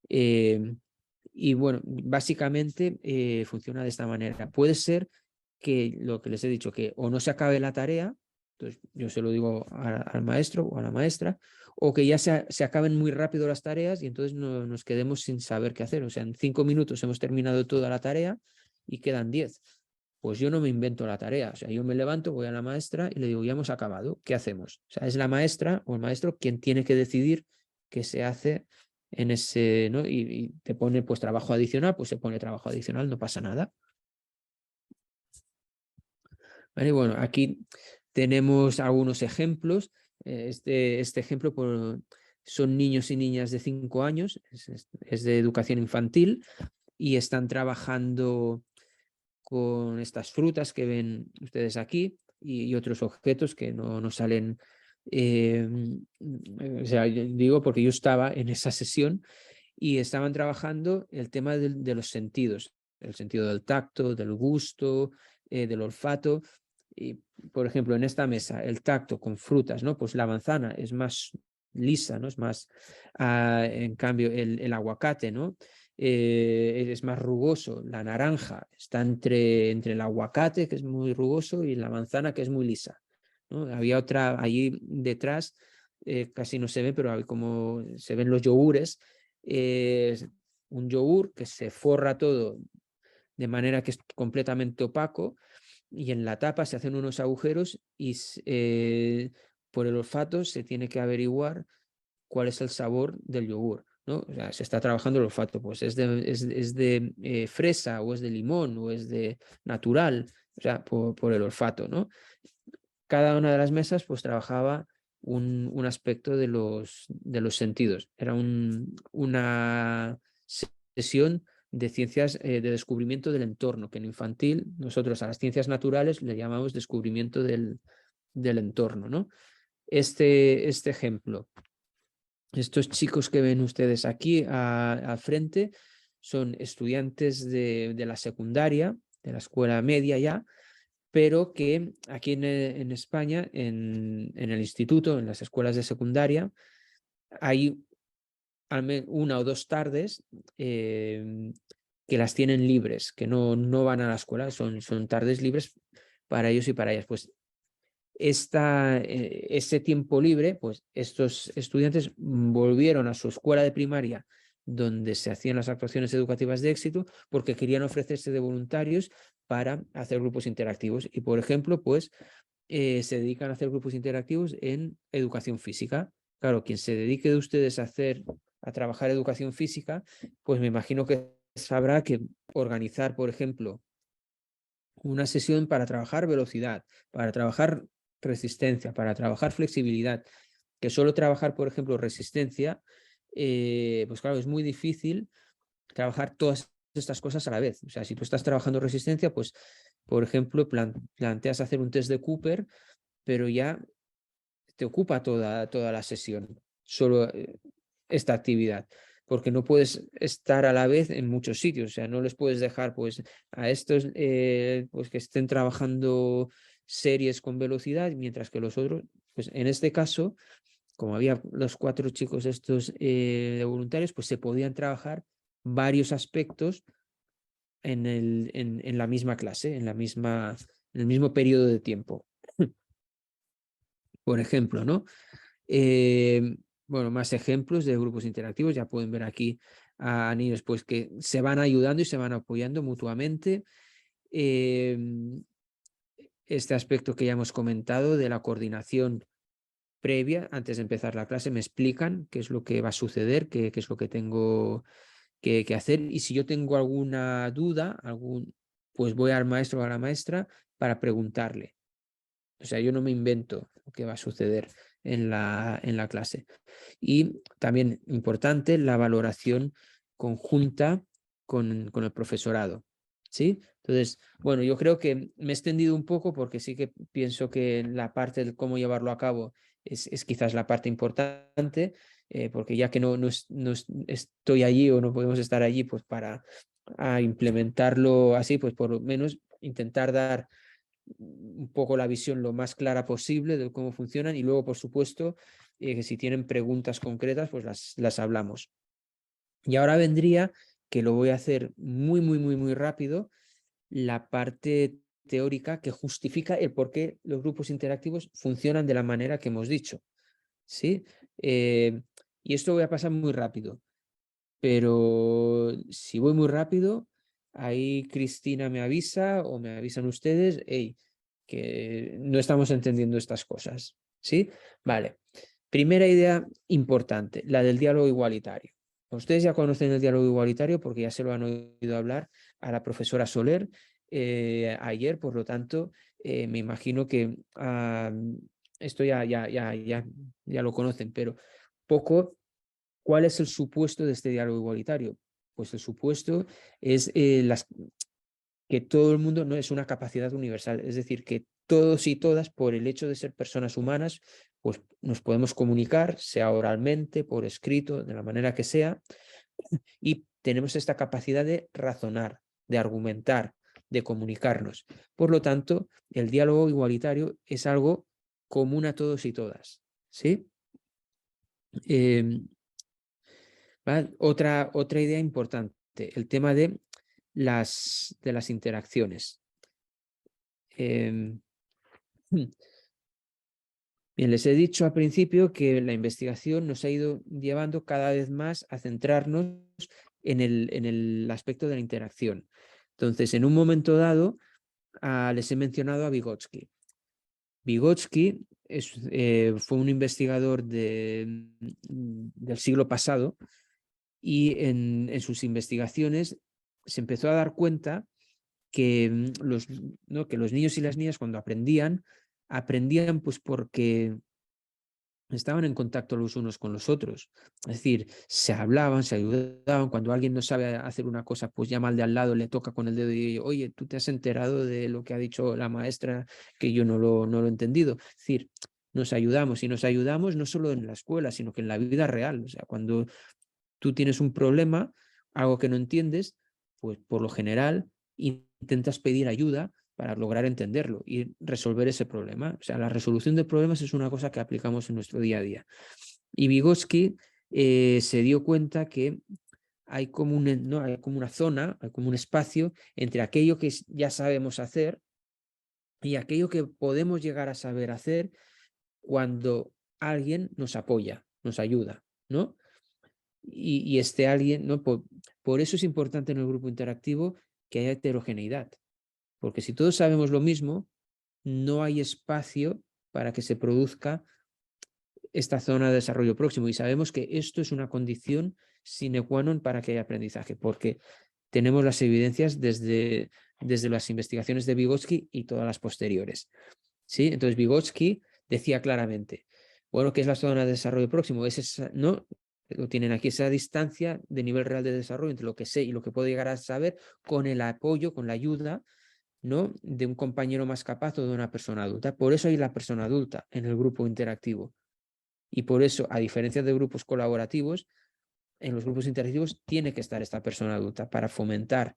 Y bueno, básicamente funciona de esta manera. Puede ser que lo que les he dicho, que o no se acabe la tarea, entonces yo se lo digo al maestro o a la maestra, o que ya se acaben muy rápido las tareas y entonces nos quedemos sin saber qué hacer. O sea, en 5 minutos hemos terminado toda la tarea y quedan 10. Pues yo no me invento la tarea. O sea, yo me levanto, voy a la maestra y le digo, ya hemos acabado, ¿qué hacemos? O sea, es la maestra o el maestro quien tiene que decidir qué se hace en ese, ¿no? Y te pone pues trabajo adicional, pues se pone trabajo adicional, no pasa nada. ¿Vale? Bueno, aquí tenemos algunos ejemplos. Este ejemplo son niños y niñas de 5 años, es de educación infantil y están trabajando con estas frutas que ven ustedes aquí y otros objetos que no salen. O sea, digo porque yo estaba en esa sesión y estaban trabajando el tema de los sentidos, el sentido del tacto, del gusto, del olfato. Y, por ejemplo, en esta mesa, el tacto con frutas, ¿no? Pues la manzana es más lisa, ¿no? Es más, en cambio, el aguacate, ¿no? Es más rugoso. La naranja está entre el aguacate, que es muy rugoso, y la manzana, que es muy lisa, ¿no? Había otra allí detrás, casi no se ve, pero como se ven los yogures, un yogur que se forra todo de manera que es completamente opaco y en la tapa se hacen unos agujeros y por el olfato se tiene que averiguar cuál es el sabor del yogur, ¿no? O sea, se está trabajando el olfato, pues es de fresa o es de limón o es de natural, o sea, por el olfato, ¿no? Cada una de las mesas pues trabajaba un aspecto de los sentidos. Era una sesión de ciencias de descubrimiento del entorno, que en infantil nosotros a las ciencias naturales le llamamos descubrimiento del entorno, ¿no? Este ejemplo, estos chicos que ven ustedes aquí al frente son estudiantes de la secundaria, de la escuela media ya, pero que aquí en España, en el instituto, en las escuelas de secundaria, hay una o dos tardes que las tienen libres, que no van a la escuela, son tardes libres para ellos y para ellas. Pues ese tiempo libre, pues estos estudiantes volvieron a su escuela de primaria donde se hacían las actuaciones educativas de éxito porque querían ofrecerse de voluntarios para hacer grupos interactivos y, por ejemplo, pues se dedican a hacer grupos interactivos en educación física. Claro, quien se dedique de ustedes a trabajar educación física, pues me imagino que sabrá que organizar, por ejemplo, una sesión para trabajar velocidad, para trabajar resistencia, para trabajar flexibilidad, que solo trabajar, por ejemplo, resistencia, pues claro, es muy difícil trabajar todas estas cosas a la vez. O sea, si tú estás trabajando resistencia, pues, por ejemplo, planteas hacer un test de Cooper, pero ya te ocupa toda la sesión, solo esta actividad, porque no puedes estar a la vez en muchos sitios, o sea, no les puedes dejar pues a estos pues que estén trabajando series con velocidad, mientras que los otros, pues en este caso, como había los 4 chicos estos de voluntarios, pues se podían trabajar varios aspectos en la misma clase, en el mismo periodo de tiempo. Por ejemplo, ¿no? Bueno, más ejemplos de grupos interactivos. Ya pueden ver aquí a niños pues, que se van ayudando y se van apoyando mutuamente. este aspecto que ya hemos comentado de la coordinación previa, antes de empezar la clase, me explican qué es lo que va a suceder, qué es lo que tengo que hacer, y si yo tengo alguna duda, pues voy al maestro o a la maestra para preguntarle. O sea, yo no me invento lo que va a suceder en la clase. Y también importante, la valoración conjunta con el profesorado. ¿Sí? Entonces, bueno, yo creo que me he extendido un poco porque sí que pienso que la parte de cómo llevarlo a cabo es quizás la parte importante, porque ya que estoy allí o no podemos estar allí, pues para implementarlo así, pues por lo menos intentar dar un poco la visión lo más clara posible de cómo funcionan y luego, por supuesto, que si tienen preguntas concretas, pues las hablamos. Y ahora vendría, que lo voy a hacer muy, muy, muy, muy rápido, la parte teórica que justifica el por qué los grupos interactivos funcionan de la manera que hemos dicho. ¿Sí? Y esto voy a pasar muy rápido, pero si voy muy rápido, ahí Cristina me avisa o me avisan ustedes, hey, que no estamos entendiendo estas cosas. ¿Sí? Vale. Primera idea importante, la del diálogo igualitario. Ustedes ya conocen el diálogo igualitario porque ya se lo han oído hablar a la profesora Soler ayer, por lo tanto, me imagino que esto ya lo conocen, pero poco, ¿cuál es el supuesto de este diálogo igualitario? Pues el supuesto es que todo el mundo no es una capacidad universal, es decir, que todos y todas, por el hecho de ser personas humanas, pues nos podemos comunicar, sea oralmente, por escrito, de la manera que sea, y tenemos esta capacidad de razonar, de argumentar, de comunicarnos. Por lo tanto, el diálogo igualitario es algo común a todos y todas, ¿sí? Otra idea importante, el tema de las interacciones. Bien, les he dicho al principio que la investigación nos ha ido llevando cada vez más a centrarnos en el aspecto de la interacción. Entonces, en un momento dado, les he mencionado a Vygotsky. Vygotsky fue un investigador del siglo pasado y en sus investigaciones se empezó a dar cuenta que que los niños y las niñas cuando aprendían pues porque estaban en contacto los unos con los otros. Es decir, se hablaban, se ayudaban. Cuando alguien no sabe hacer una cosa, pues llama al de al lado, le toca con el dedo y dice, oye, ¿tú te has enterado de lo que ha dicho la maestra que yo no lo he entendido? Es decir, nos ayudamos y nos ayudamos no solo en la escuela, sino que en la vida real. O sea, cuando tú tienes un problema, algo que no entiendes, pues por lo general intentas pedir ayuda para lograr entenderlo y resolver ese problema. O sea, la resolución de problemas es una cosa que aplicamos en nuestro día a día. Y Vygotsky se dio cuenta que hay como una zona, hay como un espacio entre aquello que ya sabemos hacer y aquello que podemos llegar a saber hacer cuando alguien nos apoya, nos ayuda, ¿no? Y este alguien, ¿no? Por eso es importante en el grupo interactivo que haya heterogeneidad, porque si todos sabemos lo mismo, no hay espacio para que se produzca esta zona de desarrollo próximo. Y sabemos que esto es una condición sine qua non para que haya aprendizaje, porque tenemos las evidencias desde las investigaciones de Vygotsky y todas las posteriores. ¿Sí? Entonces Vygotsky decía claramente, bueno, ¿qué es la zona de desarrollo próximo? Es esa, ¿no? Lo tienen aquí, esa distancia de nivel real de desarrollo entre lo que sé y lo que puedo llegar a saber con el apoyo, con la ayuda, ¿no? De un compañero más capaz o de una persona adulta. Por eso hay la persona adulta en el grupo interactivo. Y por eso, a diferencia de grupos colaborativos, en los grupos interactivos tiene que estar esta persona adulta para fomentar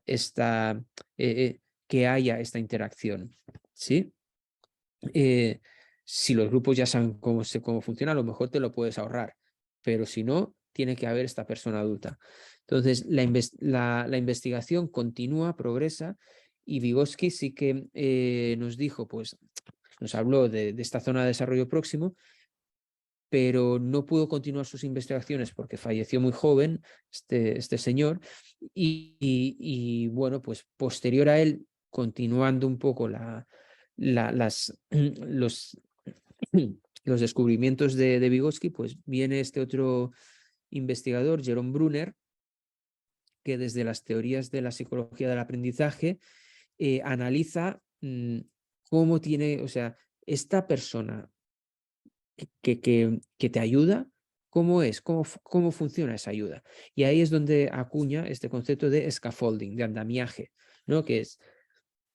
que haya esta interacción. ¿Sí? Si los grupos ya saben cómo funciona, a lo mejor te lo puedes ahorrar, pero si no, tiene que haber esta persona adulta. Entonces, la investigación continúa, progresa, y Vygotsky sí que nos dijo, pues, nos habló de esta zona de desarrollo próximo, pero no pudo continuar sus investigaciones porque falleció muy joven este señor, y bueno, pues posterior a él, continuando un poco los descubrimientos de Vygotsky, pues viene este otro investigador, Jerome Brunner, que desde las teorías de la psicología del aprendizaje analiza cómo tiene, o sea, esta persona que te ayuda, cómo es, cómo funciona esa ayuda. Y ahí es donde acuña este concepto de scaffolding, de andamiaje, ¿no? Que es,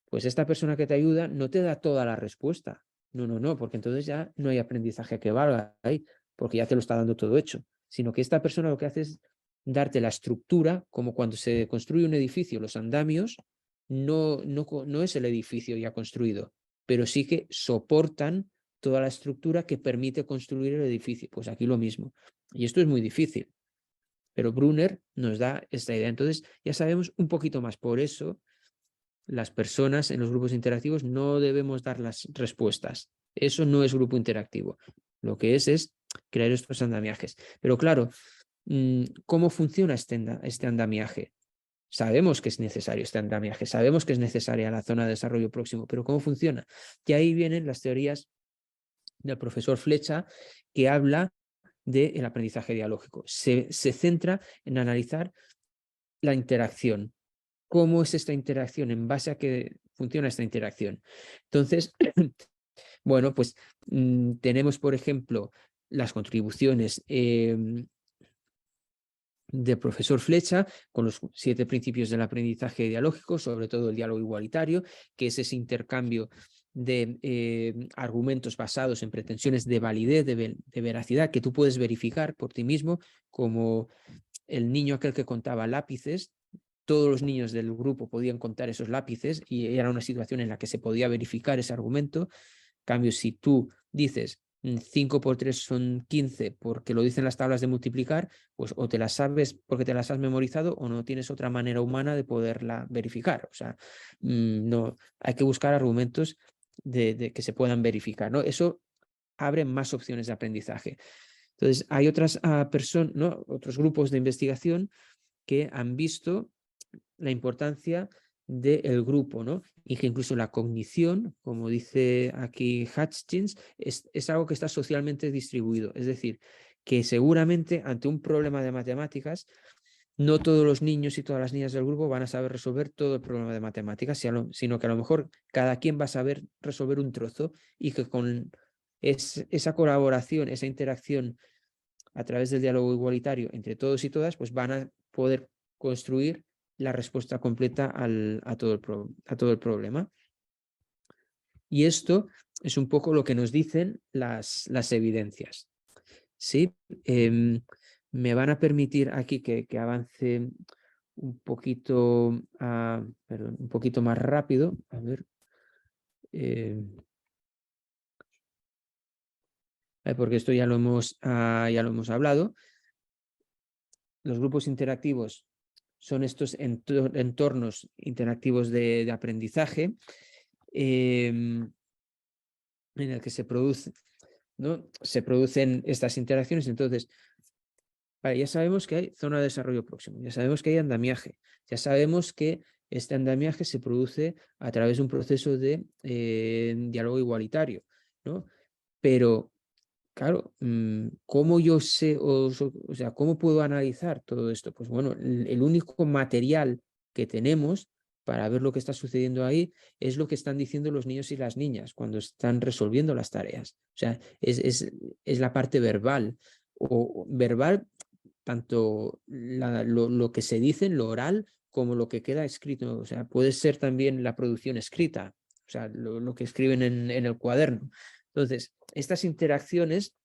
pues esta persona que te ayuda no te da toda la respuesta. No, porque entonces ya no hay aprendizaje que valga ahí, porque ya te lo está dando todo hecho, sino que esta persona lo que hace es darte la estructura, como cuando se construye un edificio, los andamios no es el edificio ya construido, pero sí que soportan toda la estructura que permite construir el edificio. Pues aquí lo mismo. Y esto es muy difícil, pero Brunner nos da esta idea. Entonces ya sabemos un poquito más. Por eso las personas en los grupos interactivos no debemos dar las respuestas. Eso no es grupo interactivo. Lo que es crear estos andamiajes. Pero claro, ¿cómo funciona este andamiaje? Sabemos que es necesario este andamiaje, sabemos que es necesaria la zona de desarrollo próximo, pero ¿cómo funciona? Y ahí vienen las teorías del profesor Flecha, que habla del aprendizaje dialógico. Se centra en analizar la interacción. ¿Cómo es esta interacción? ¿En base a qué funciona esta interacción? Entonces, bueno, pues tenemos, por ejemplo, las contribuciones del profesor Flecha con los 7 principios del aprendizaje dialógico, sobre todo el diálogo igualitario, que es ese intercambio de argumentos basados en pretensiones de validez, de veracidad, que tú puedes verificar por ti mismo, como el niño aquel que contaba lápices. Todos los niños del grupo podían contar esos lápices y era una situación en la que se podía verificar ese argumento. En cambio, si tú dices 5 por 3 son 15 porque lo dicen las tablas de multiplicar, pues o te las sabes porque te las has memorizado o no tienes otra manera humana de poderla verificar. O sea, no, hay que buscar argumentos de que se puedan verificar, ¿no? Eso abre más opciones de aprendizaje. Entonces, hay otras personas, ¿no? Otros grupos de investigación que han visto la importancia del grupo, ¿no? Y que incluso la cognición, como dice aquí Hutchins, es algo que está socialmente distribuido. Es decir, que seguramente ante un problema de matemáticas, no todos los niños y todas las niñas del grupo van a saber resolver todo el problema de matemáticas, sino que a lo mejor cada quien va a saber resolver un trozo y que con esa colaboración, esa interacción a través del diálogo igualitario entre todos y todas, pues van a poder construir la respuesta completa a todo el problema. Y esto es un poco lo que nos dicen las evidencias. ¿Sí? Me van a permitir aquí que avance un poquito, perdón, un poquito más rápido. A ver. Porque esto ya lo hemos hablado. Los grupos interactivos son estos entornos interactivos de aprendizaje en el que se producen estas interacciones. Entonces, vale, ya sabemos que hay zona de desarrollo próximo, ya sabemos que hay andamiaje, ya sabemos que este andamiaje se produce a través de un proceso de diálogo igualitario, ¿no? Pero claro, ¿cómo yo sé, o sea, cómo puedo analizar todo esto? Pues bueno, el único material que tenemos para ver lo que está sucediendo ahí es lo que están diciendo los niños y las niñas cuando están resolviendo las tareas. O sea, es la parte verbal, o verbal, tanto lo que se dice en lo oral como lo que queda escrito. O sea, puede ser también la producción escrita, o sea, lo que escriben en el cuaderno. Entonces, estas interacciones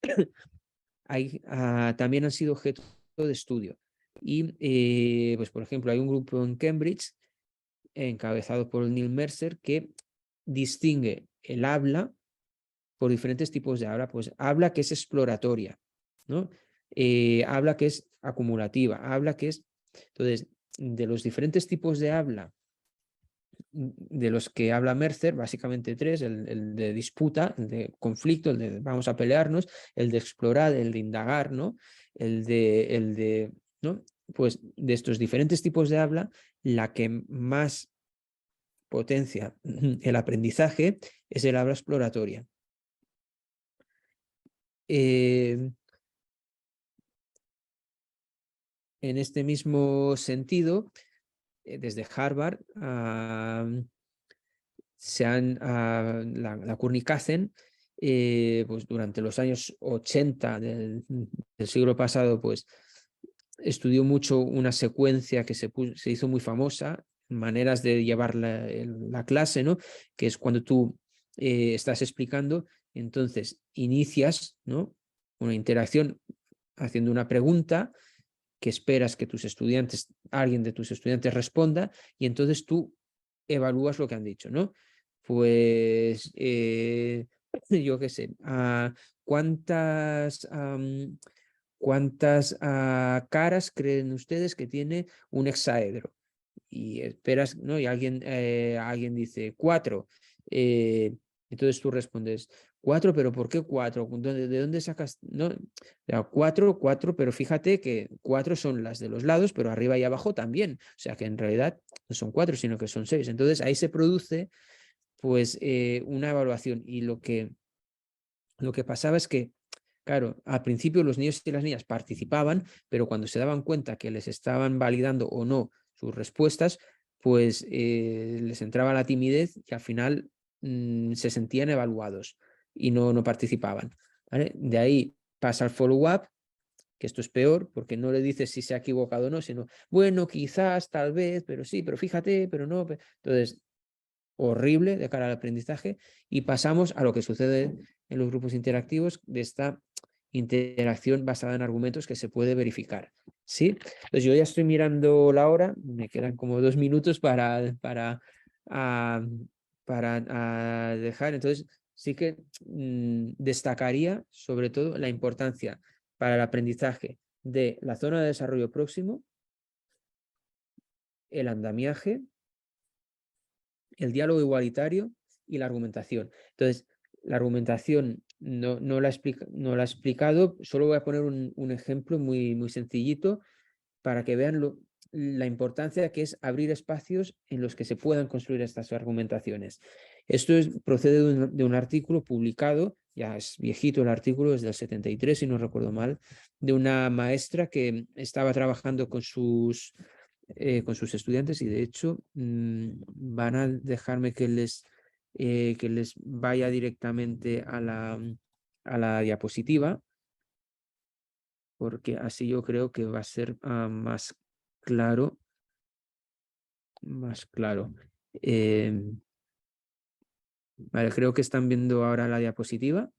también han sido objeto de estudio. Y, pues, por ejemplo, hay un grupo en Cambridge, encabezado por Neil Mercer, que distingue el habla por diferentes tipos de habla. Pues habla que es exploratoria, ¿no? Habla que es acumulativa, habla que es... Entonces, de los diferentes tipos de habla de los que habla Mercer, básicamente 3, el de disputa, el de conflicto, el de vamos a pelearnos, el de explorar, el de indagar, ¿no? ¿no? Pues de estos diferentes tipos de habla, la que más potencia el aprendizaje es el habla exploratoria. En este mismo sentido, desde Harvard, la Kurnikazen, pues durante los años 80 del siglo pasado, pues estudió mucho una secuencia que se hizo muy famosa, maneras de llevar la clase, ¿no? Que es cuando tú estás explicando, entonces inicias, ¿no?, una interacción haciendo una pregunta que esperas que alguien de tus estudiantes responda, y entonces tú evalúas lo que han dicho, ¿no? Pues yo qué sé, ¿cuántas caras creen ustedes que tiene un hexaedro? Y esperas, ¿no? Y alguien dice 4. Entonces tú respondes 4, pero ¿por qué 4? ¿De dónde sacas? No, 4, pero fíjate que 4 son las de los lados, pero arriba y abajo también. O sea que en realidad no son 4, sino que son 6. Entonces ahí se produce pues una evaluación, y lo que pasaba es que, claro, al principio los niños y las niñas participaban, pero cuando se daban cuenta que les estaban validando o no sus respuestas, pues les entraba la timidez y al final se sentían evaluados y no participaban, ¿vale? De ahí pasa al follow-up, que esto es peor, porque no le dices si se ha equivocado o no, sino, bueno, quizás, tal vez, pero sí, pero fíjate, pero no. Entonces, horrible de cara al aprendizaje, y pasamos a lo que sucede en los grupos interactivos, de esta interacción basada en argumentos que se puede verificar. ¿Sí? Entonces yo ya estoy mirando la hora, me quedan como 2 minutos para dejar. Entonces sí que destacaría sobre todo la importancia para el aprendizaje de la zona de desarrollo próximo, el andamiaje, el diálogo igualitario y la argumentación. Entonces, la argumentación no la he explicado, solo voy a poner un ejemplo muy, muy sencillito para que vean la importancia que es abrir espacios en los que se puedan construir estas argumentaciones. Esto procede de un artículo publicado, ya es viejito el artículo, es del 73, si no recuerdo mal, de una maestra que estaba trabajando con sus estudiantes, y de hecho van a dejarme que les vaya directamente a la diapositiva, porque así yo creo que va a ser más claro. Vale, creo que están viendo ahora la diapositiva.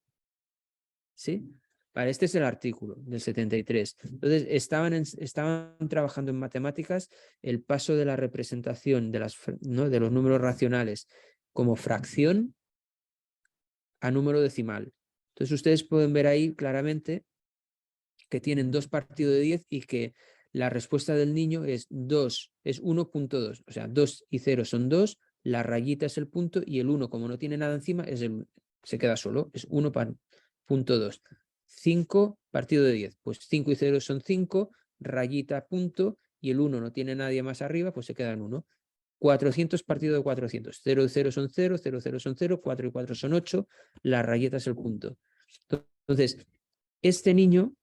¿Sí? Vale, este es el artículo del 73. Entonces, estaban trabajando en matemáticas el paso de la representación de los números racionales como fracción a número decimal. Entonces, ustedes pueden ver ahí claramente que tienen 2 partido de 10 y que la respuesta del niño es 1.2. O sea, 2 y 0 son 2, la rayita es el punto, y el 1, como no tiene nada encima, se queda solo, es 1.2. 5 partido de 10, pues 5 y 0 son 5, rayita, punto, y el 1 no tiene nadie más arriba, pues se queda en 1. 400 partido de 400, 0 y 0 son 0, 0, 0 son 0, 4 y 4 son 8, la rayeta es el punto. Entonces, este niño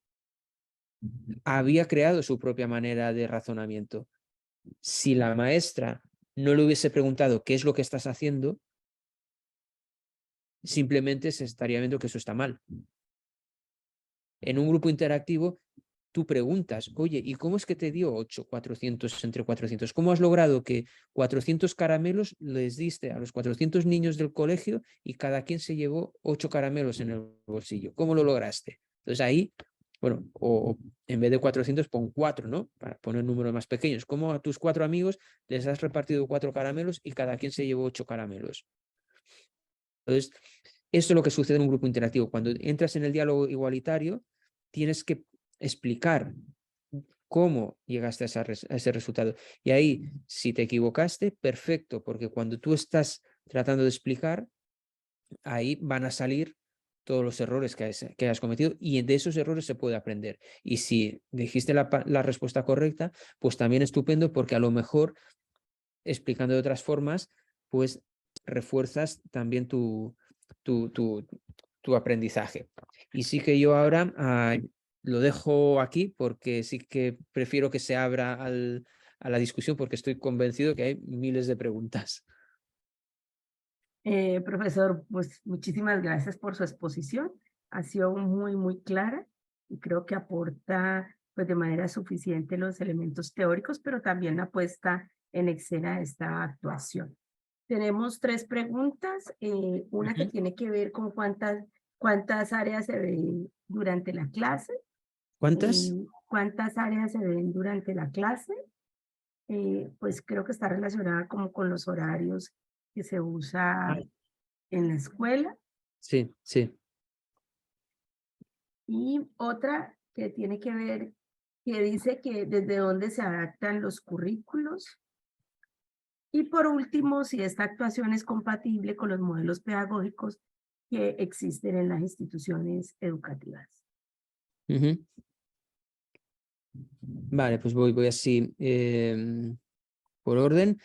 había creado su propia manera de razonamiento. Si la maestra no le hubiese preguntado qué es lo que estás haciendo, simplemente se estaría viendo que eso está mal. En un grupo interactivo, tú preguntas, oye, ¿y cómo es que te dio 8, 400 entre 400? ¿Cómo has logrado que 400 caramelos les diste a los 400 niños del colegio y cada quien se llevó 8 caramelos en el bolsillo? ¿Cómo lo lograste? Entonces ahí, bueno, o en vez de 400 pon 4, ¿no? Para poner números más pequeños. ¿Cómo a tus 4 amigos les has repartido 4 caramelos y cada quien se llevó 8 caramelos? Entonces, esto es lo que sucede en un grupo interactivo. Cuando entras en el diálogo igualitario, tienes que explicar cómo llegaste a ese resultado. Y ahí, si te equivocaste, perfecto, porque cuando tú estás tratando de explicar, ahí van a salir todos los errores que has cometido, y de esos errores se puede aprender. Y si dijiste la respuesta correcta, pues también estupendo, porque a lo mejor, explicando de otras formas, pues refuerzas también tu aprendizaje. Y sí que yo ahora lo dejo aquí porque sí que prefiero que se abra a la discusión porque estoy convencido que hay miles de preguntas. Profesor, pues muchísimas gracias por su exposición. Ha sido muy clara y creo que aporta pues de manera suficiente los elementos teóricos, pero también la puesta en escena de esta actuación. Tenemos 3 preguntas, una que Ujú. tiene que ver con cuántas áreas se ven durante la clase, ¿Cuántas? cuántas áreas se ven durante la clase, pues creo que está relacionada como con los horarios que se Ah, usa en la escuela. sí, sí. Y otra que tiene que ver, que dice que desde dónde se adaptan los currículos. Y por último, si esta actuación es compatible con los modelos pedagógicos que existen en las instituciones educativas. Ujú. Vale, pues voy así por orden.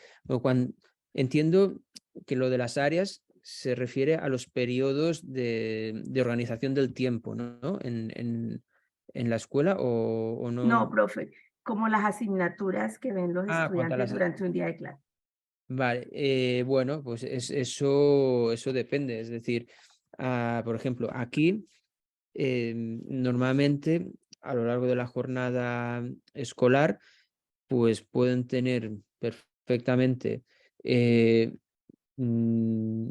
Entiendo que lo de las áreas se refiere a los periodos de organización del tiempo, ¿no? En la escuela o No, no. profe, como las asignaturas que ven los Cuanto a estudiantes las. durante un día de clase. Vale, bueno, pues eso depende. Es decir, por ejemplo, aquí normalmente a lo largo de la jornada escolar, pues pueden tener perfectamente eh, mm,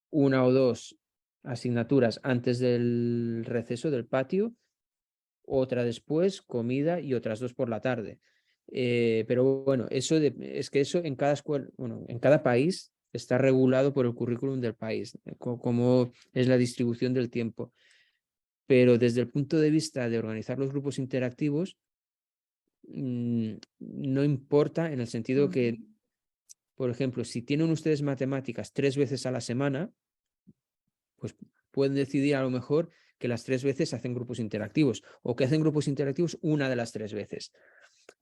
una o dos asignaturas antes del receso del patio, otra después, comida y otras dos por la tarde. Pero bueno, es que eso en cada escuela, bueno, en cada país está regulado por el currículum del país, como es la distribución del tiempo. Pero desde el punto de vista de organizar los grupos interactivos, no importa en el sentido que, Ujú. por ejemplo, si tienen ustedes matemáticas 3 veces a la semana, pues pueden decidir a lo mejor que las 3 veces hacen grupos interactivos o que hacen grupos interactivos una de las 3 veces.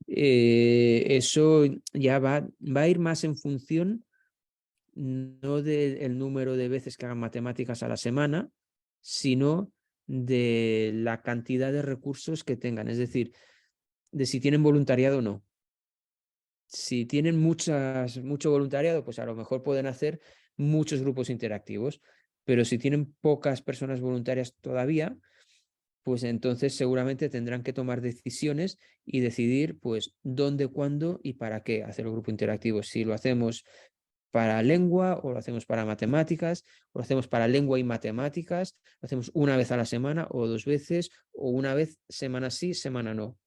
Eso ya va a ir más en función no del número de veces que hagan matemáticas a la semana, sino de la cantidad de recursos que tengan, es decir, de si tienen voluntariado o no. Si tienen mucho voluntariado, pues a lo mejor pueden hacer muchos grupos interactivos, pero si tienen pocas personas voluntarias todavía, pues entonces seguramente tendrán que tomar decisiones y decidir pues dónde, cuándo y para qué hacer el grupo interactivo. Si lo hacemos para lengua o lo hacemos para matemáticas o lo hacemos para lengua y matemáticas, lo hacemos una vez a la semana o 2 veces o una vez semana sí, semana no. O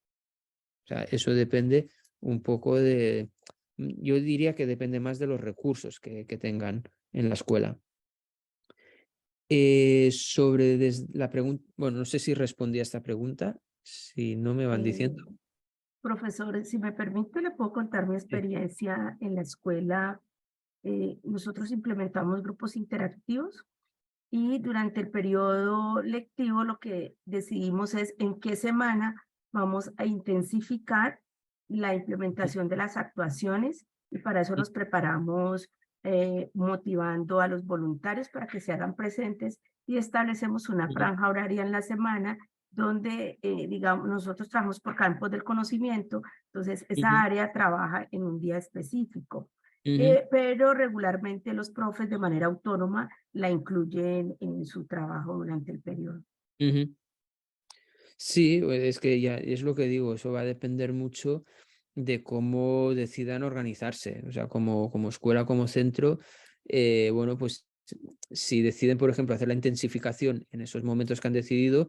sea, eso depende un poco yo diría que depende más de los recursos que tengan en la escuela. La pregunta, bueno, no sé si respondí a esta pregunta, si no me van diciendo. Profesor, si me permite, le puedo contar mi Sí. experiencia en la escuela. Nosotros implementamos grupos interactivos y durante el periodo lectivo lo que decidimos es en qué semana vamos a intensificar la implementación de las actuaciones y para eso nos preparamos motivando a los voluntarios para que se hagan presentes y establecemos una Ujú, franja horaria en la semana donde, digamos, nosotros trabajamos por campos del conocimiento, entonces esa ujú, área trabaja en un día específico. ujú, Pero regularmente los profes de manera autónoma la incluyen en su trabajo durante el periodo. ujú. Sí, es que ya es lo que digo, eso va a depender mucho de cómo decidan organizarse, o sea, como escuela, como centro, bueno, pues si deciden, por ejemplo, hacer la intensificación en esos momentos que han decidido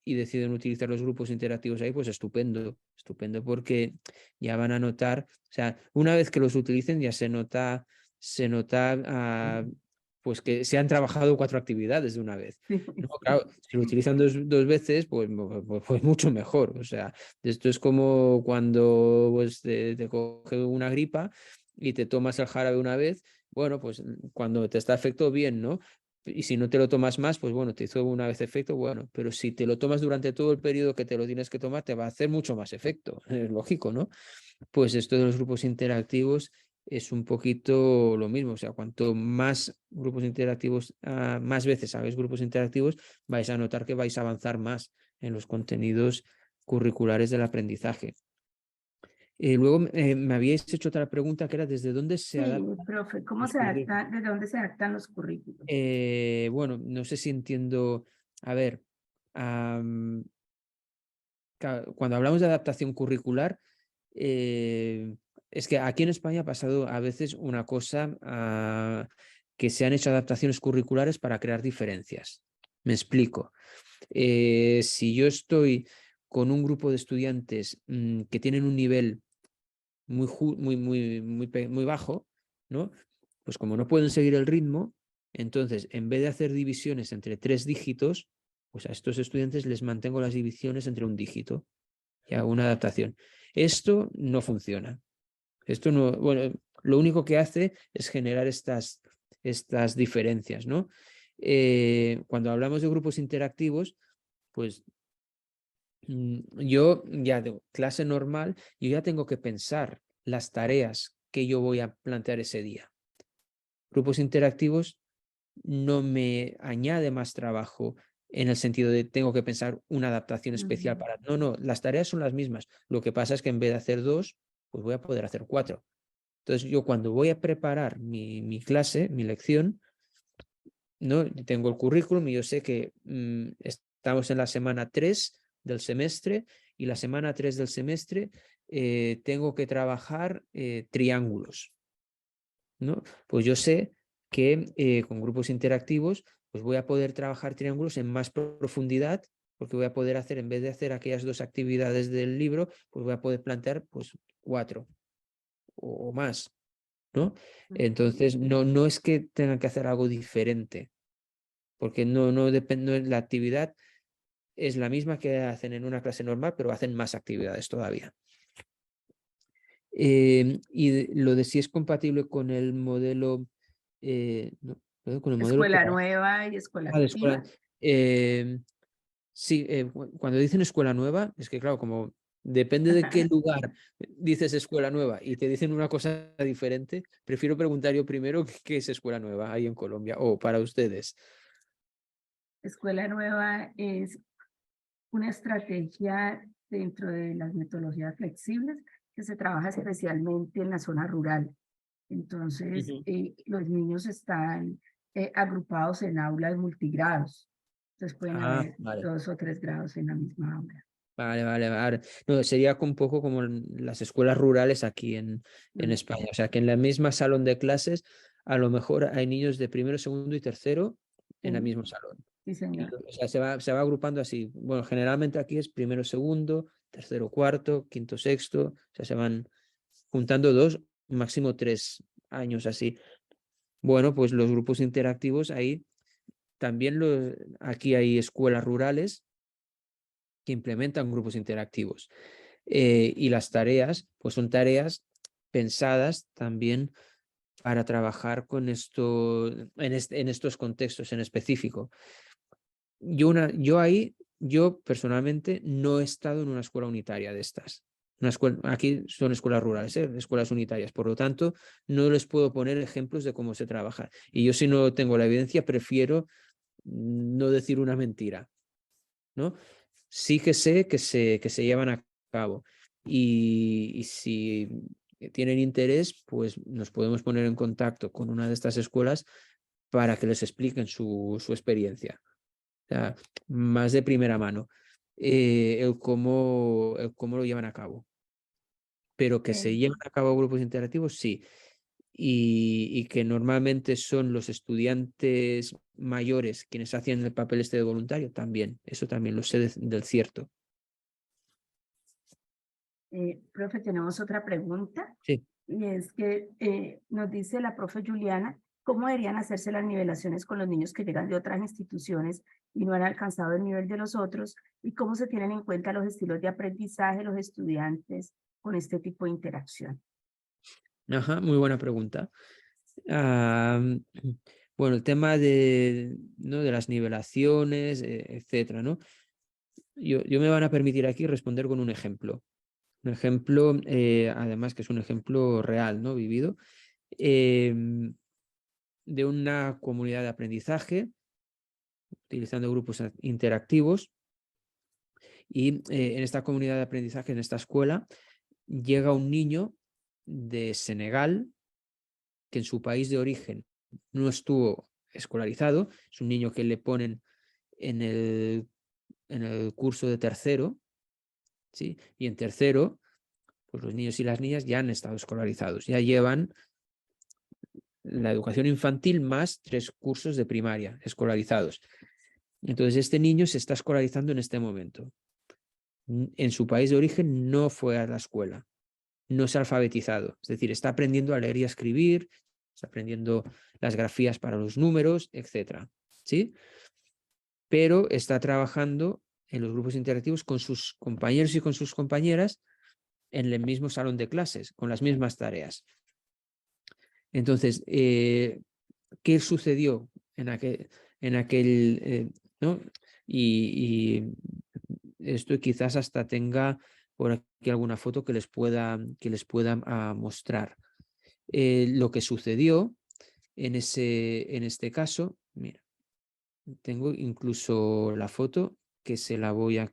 y deciden utilizar los grupos interactivos ahí, pues estupendo, estupendo, porque ya van a notar, o sea, una vez que los utilicen ya se nota pues que se han trabajado 4 actividades de una vez. No, claro, si lo utilizan dos veces, pues mucho mejor. O sea, esto es como cuando pues, te coge una gripa y te tomas el jarabe una vez, bueno, pues cuando te está efecto, bien, ¿no? Y si no te lo tomas más, pues bueno, te hizo una vez efecto, bueno, pero si te lo tomas durante todo el periodo que te lo tienes que tomar, te va a hacer mucho más efecto, es lógico, ¿no? Pues esto de los grupos interactivos es un poquito lo mismo. O sea, cuanto más grupos interactivos, más veces hagáis grupos interactivos, vais a notar que vais a avanzar más en los contenidos curriculares del aprendizaje. Luego me habíais hecho otra pregunta que era ¿desde dónde se Sí, adaptan profe, ¿cómo los se currículos? adaptan, desde dónde se adaptan los currículos? Bueno, no sé si entiendo. A ver, am, cuando hablamos de adaptación curricular, es que aquí en España ha pasado a veces una cosa, que se han hecho adaptaciones curriculares para crear diferencias. Me explico. Si yo estoy con un grupo de estudiantes que tienen un nivel muy bajo, ¿no? Pues como no pueden seguir el ritmo, entonces en vez de hacer divisiones entre 3 dígitos, pues a estos estudiantes les mantengo las divisiones entre un dígito y hago una adaptación. Esto no funciona. Esto no, bueno, lo único que hace es generar estas diferencias, ¿no? Cuando hablamos de grupos interactivos, pues yo ya de clase normal, yo ya tengo que pensar las tareas que yo voy a plantear ese día. Grupos interactivos no me añade más trabajo en el sentido de tengo que pensar una adaptación especial Ujú. para... No, no, las tareas son las mismas. Lo que pasa es que en vez de hacer 2, pues voy a poder hacer 4. Entonces yo cuando voy a preparar mi clase, mi lección, ¿no? Tengo el currículum y yo sé que estamos en la semana 3 del semestre y la semana 3 del semestre tengo que trabajar triángulos, ¿no? Pues yo sé que con grupos interactivos pues voy a poder trabajar triángulos en más profundidad porque voy a poder hacer, en vez de hacer aquellas 2 actividades del libro, pues voy a poder plantear pues 4 o más, ¿no? Entonces no es que tengan que hacer algo diferente, porque no depende, la actividad es la misma que hacen en una clase normal, pero hacen más actividades todavía. Lo de si es compatible con el modelo, con el modelo que... Escuela nueva y escuela de escuela. activa. Sí, cuando dicen escuela nueva, es que claro, como depende de qué lugar dices escuela nueva y te dicen una cosa diferente, prefiero preguntar yo primero qué es escuela nueva ahí en Colombia o para ustedes. Escuela nueva es una estrategia dentro de las metodologías flexibles que se trabaja especialmente en la zona rural. Entonces, Ujú. los niños están agrupados en aulas multigrados. Entonces pueden haber Vale. 2 o 3 grados en la misma aula. Vale. No, sería un poco como las escuelas rurales aquí en Mm, España. O sea, que en la misma salón de clases, a lo mejor hay niños de primero, segundo y tercero en el Sí, mismo salón. sí, Y, señor. o sea, se va agrupando así. Bueno, generalmente aquí es primero, segundo, tercero, cuarto, quinto, sexto. O sea, se van juntando 2, máximo 3 años así. Bueno, pues los grupos interactivos ahí también aquí hay escuelas rurales que implementan grupos interactivos. Y las tareas, pues son tareas pensadas también para trabajar con esto, en estos contextos en específico. Yo personalmente no he estado en una escuela unitaria de estas. Aquí son escuelas rurales, escuelas unitarias, por lo tanto, no les puedo poner ejemplos de cómo se trabaja. Y yo, si no tengo la evidencia, prefiero no decir una mentira, ¿no? Sí que sé que se llevan a cabo y si tienen interés, pues nos podemos poner en contacto con una de estas escuelas para que les expliquen su experiencia, o sea, más de primera mano, el cómo lo llevan a cabo. Pero que se Eh, llevan a cabo grupos interactivos, sí. Y que normalmente son los estudiantes mayores quienes hacían el papel este de voluntario, también. Eso también lo sé del cierto. profe, tenemos otra pregunta. Sí. Y es que nos dice la profe Juliana, ¿cómo deberían hacerse las nivelaciones con los niños que llegan de otras instituciones y no han alcanzado el nivel de los otros? ¿Y cómo se tienen en cuenta los estilos de aprendizaje de los estudiantes con este tipo de interacción? Ajá, muy buena pregunta. Ah, bueno, el tema ¿no? de las nivelaciones, etcétera, ¿no? Yo me van a permitir aquí responder con un ejemplo. Un ejemplo, además que es un ejemplo real, ¿no? Vivido, de una comunidad de aprendizaje utilizando grupos interactivos y en esta comunidad de aprendizaje, en esta escuela, llega un niño de Senegal que en su país de origen no estuvo escolarizado, es un niño que le ponen en el curso de tercero, ¿sí? Y en tercero, pues los niños y las niñas ya han estado escolarizados, ya llevan la educación infantil más 3 cursos de primaria escolarizados. Entonces este niño se está escolarizando en este momento. En su país de origen no fue a la escuela, no se ha alfabetizado, es decir, está aprendiendo a leer y a escribir, está aprendiendo las grafías para los números, etcétera, ¿sí? Pero está trabajando en los grupos interactivos con sus compañeros y con sus compañeras en el mismo salón de clases, con las mismas tareas. Entonces, ¿qué sucedió en aquel ¿no? Y esto quizás hasta tenga por aquí alguna foto que les pueda mostrar. Lo que sucedió en este caso, mira, tengo incluso la foto que se la voy a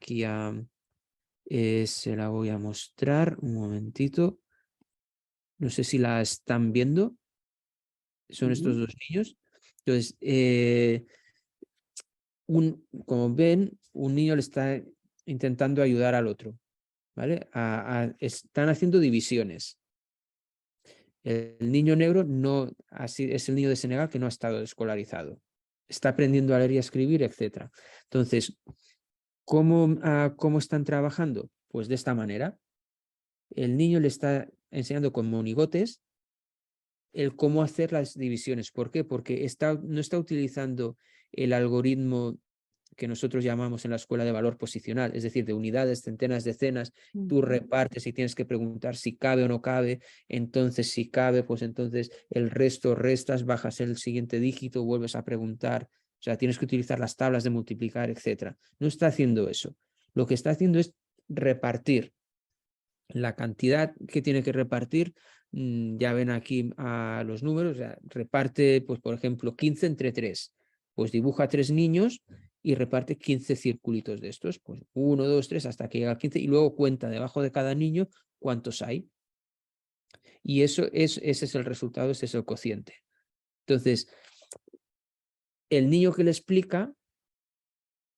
mostrar un momentito. No sé si la están viendo. Son estos 2 niños. Entonces, como ven, un niño le está intentando ayudar al otro, ¿vale? Están haciendo divisiones. El niño negro no, así es el niño de Senegal que no ha estado escolarizado. Está aprendiendo a leer y a escribir, etc. Entonces, ¿cómo están trabajando? Pues de esta manera. El niño le está enseñando con monigotes el cómo hacer las divisiones. ¿Por qué? Porque no está utilizando el algoritmo que nosotros llamamos en la escuela de valor posicional, es decir, de unidades, centenas, decenas, tú repartes y tienes que preguntar si cabe o no cabe, entonces si cabe, pues entonces el resto restas, bajas el siguiente dígito, vuelves a preguntar, o sea, tienes que utilizar las tablas de multiplicar, etcétera. No está haciendo eso. Lo que está haciendo es repartir la cantidad que tiene que repartir. Ya ven aquí a los números, reparte, pues por ejemplo, 15 entre 3, pues dibuja 3 niños y reparte 15 circulitos de estos, pues 1, 2, 3 hasta que llega al 15 y luego cuenta debajo de cada niño cuántos hay. Y ese es el resultado, ese es el cociente. Entonces, el niño que le explica,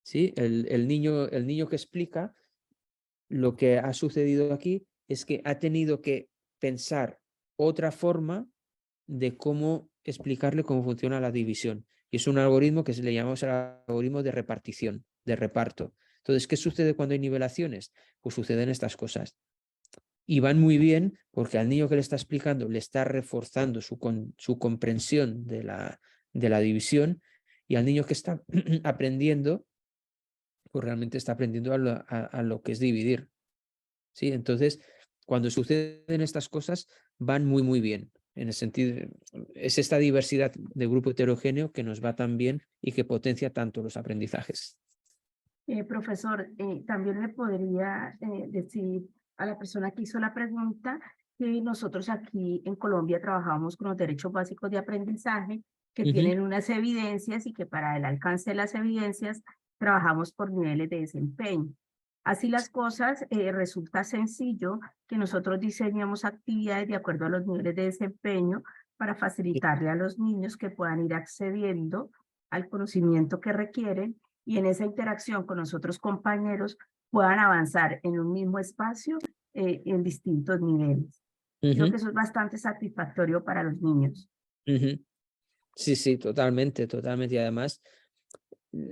¿sí? El niño que explica, lo que ha sucedido aquí es que ha tenido que pensar otra forma de cómo explicarle cómo funciona la división. Y es un algoritmo que le llamamos el algoritmo de repartición, de reparto. Entonces, ¿qué sucede cuando hay nivelaciones? Pues suceden estas cosas. Y van muy bien porque al niño que le está explicando le está reforzando su comprensión de la división, y al niño que está aprendiendo, pues realmente está aprendiendo a lo que es dividir. ¿Sí? Entonces, cuando suceden estas cosas, van muy, muy bien. En el sentido, es esta diversidad de grupo heterogéneo que nos va tan bien y que potencia tanto los aprendizajes. Profesor, también le podría decir a la persona que hizo la pregunta que nosotros aquí en Colombia trabajamos con los derechos básicos de aprendizaje que tienen unas evidencias y que para el alcance de las evidencias trabajamos por niveles de desempeño. Así las cosas, resulta sencillo que nosotros diseñemos actividades de acuerdo a los niveles de desempeño para facilitarle a los niños que puedan ir accediendo al conocimiento que requieren y en esa interacción con los otros compañeros puedan avanzar en un mismo espacio en distintos niveles. Creo que eso es bastante satisfactorio para los niños. Sí, sí, totalmente, totalmente. Y además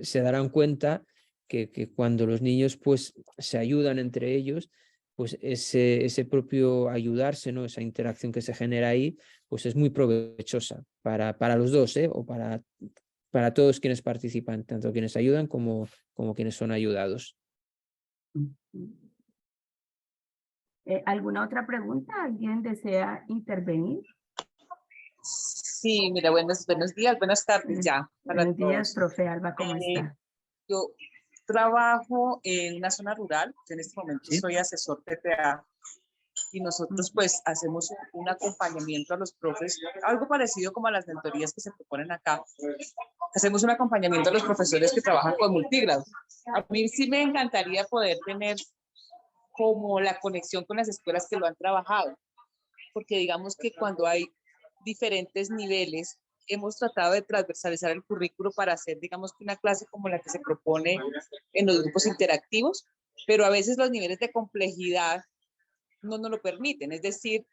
se darán cuenta que cuando los niños pues se ayudan entre ellos, pues ese propio ayudarse, ¿no? Esa interacción que se genera ahí, pues es muy provechosa para los dos, ¿eh? O para todos quienes participan, tanto quienes ayudan como quienes son ayudados. ¿Alguna otra pregunta? ¿Alguien desea intervenir? Sí, mira, buenos días, buenas tardes ya. Buenos días, profe Alba, ¿cómo está? Yo trabajo en una zona rural, en este momento soy asesor PPA y nosotros pues hacemos un acompañamiento a los profes, algo parecido como a las mentorías que se proponen acá. Hacemos un acompañamiento a los profesores que trabajan con multigrado. A mí sí me encantaría poder tener como la conexión con las escuelas que lo han trabajado, porque digamos que cuando hay diferentes niveles, hemos tratado de transversalizar el currículo para hacer, digamos, que una clase como la que se propone en los grupos interactivos, pero a veces los niveles de complejidad no nos lo permiten, es decir,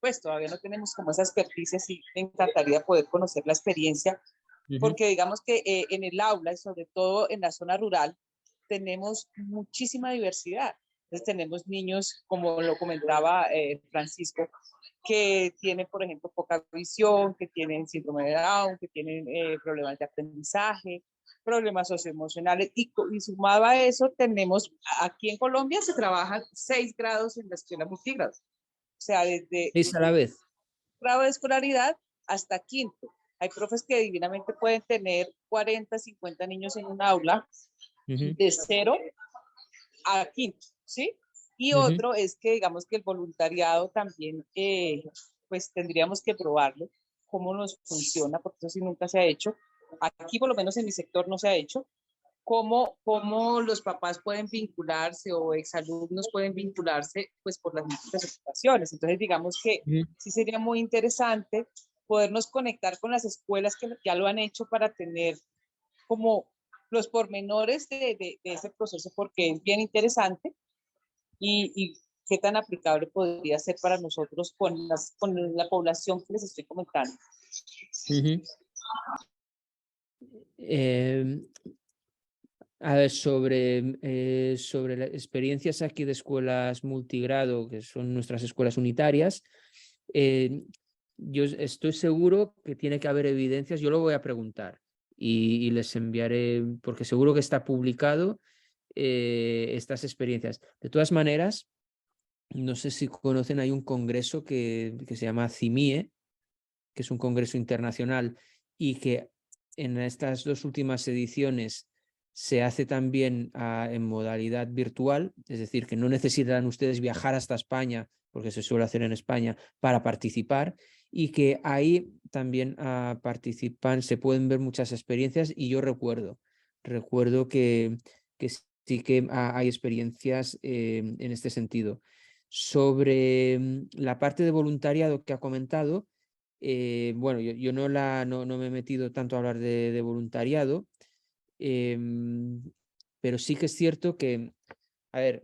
pues todavía no tenemos como esa experticia, sí me encantaría poder conocer la experiencia, porque digamos que en el aula, y sobre todo en la zona rural, tenemos muchísima diversidad. Entonces tenemos niños, como lo comentaba Francisco, que tienen, por ejemplo, poca visión, que tienen síndrome de Down, que tienen problemas de aprendizaje, problemas socioemocionales, y sumado a eso, tenemos, aquí en Colombia se trabajan 6 grados en la escuela multigrado, o sea, desde 6 a la vez. grado de escolaridad hasta quinto. Hay profes que divinamente pueden tener 40, 50 niños en un aula, de 0 a quinto, ¿sí? Y otro es que digamos que el voluntariado también, pues tendríamos que probarlo, cómo nos funciona, porque eso sí nunca se ha hecho. Aquí, por lo menos en mi sector, no se ha hecho. Cómo los papás pueden vincularse o exalumnos pueden vincularse, pues por las múltiples ocupaciones. Entonces, digamos que sí sería muy interesante podernos conectar con las escuelas que ya lo han hecho para tener como los pormenores de ese proceso, porque es bien interesante y qué tan aplicable podría ser para nosotros con la población que les estoy comentando. A ver, sobre las experiencias aquí de escuelas multigrado, que son nuestras escuelas unitarias, yo estoy seguro que tiene que haber evidencias, yo lo voy a preguntar y les enviaré, porque seguro que está publicado estas experiencias. De todas maneras, no sé si conocen, hay un congreso que se llama CIMIE, que es un congreso internacional y que en estas 2 últimas ediciones se hace también en modalidad virtual, es decir, que no necesitan ustedes viajar hasta España, porque se suele hacer en España, para participar, y que ahí también participan, se pueden ver muchas experiencias, y yo recuerdo que sí que hay experiencias en este sentido. Sobre la parte de voluntariado que ha comentado, bueno, yo no me he metido tanto a hablar de voluntariado, pero sí que es cierto que, a ver,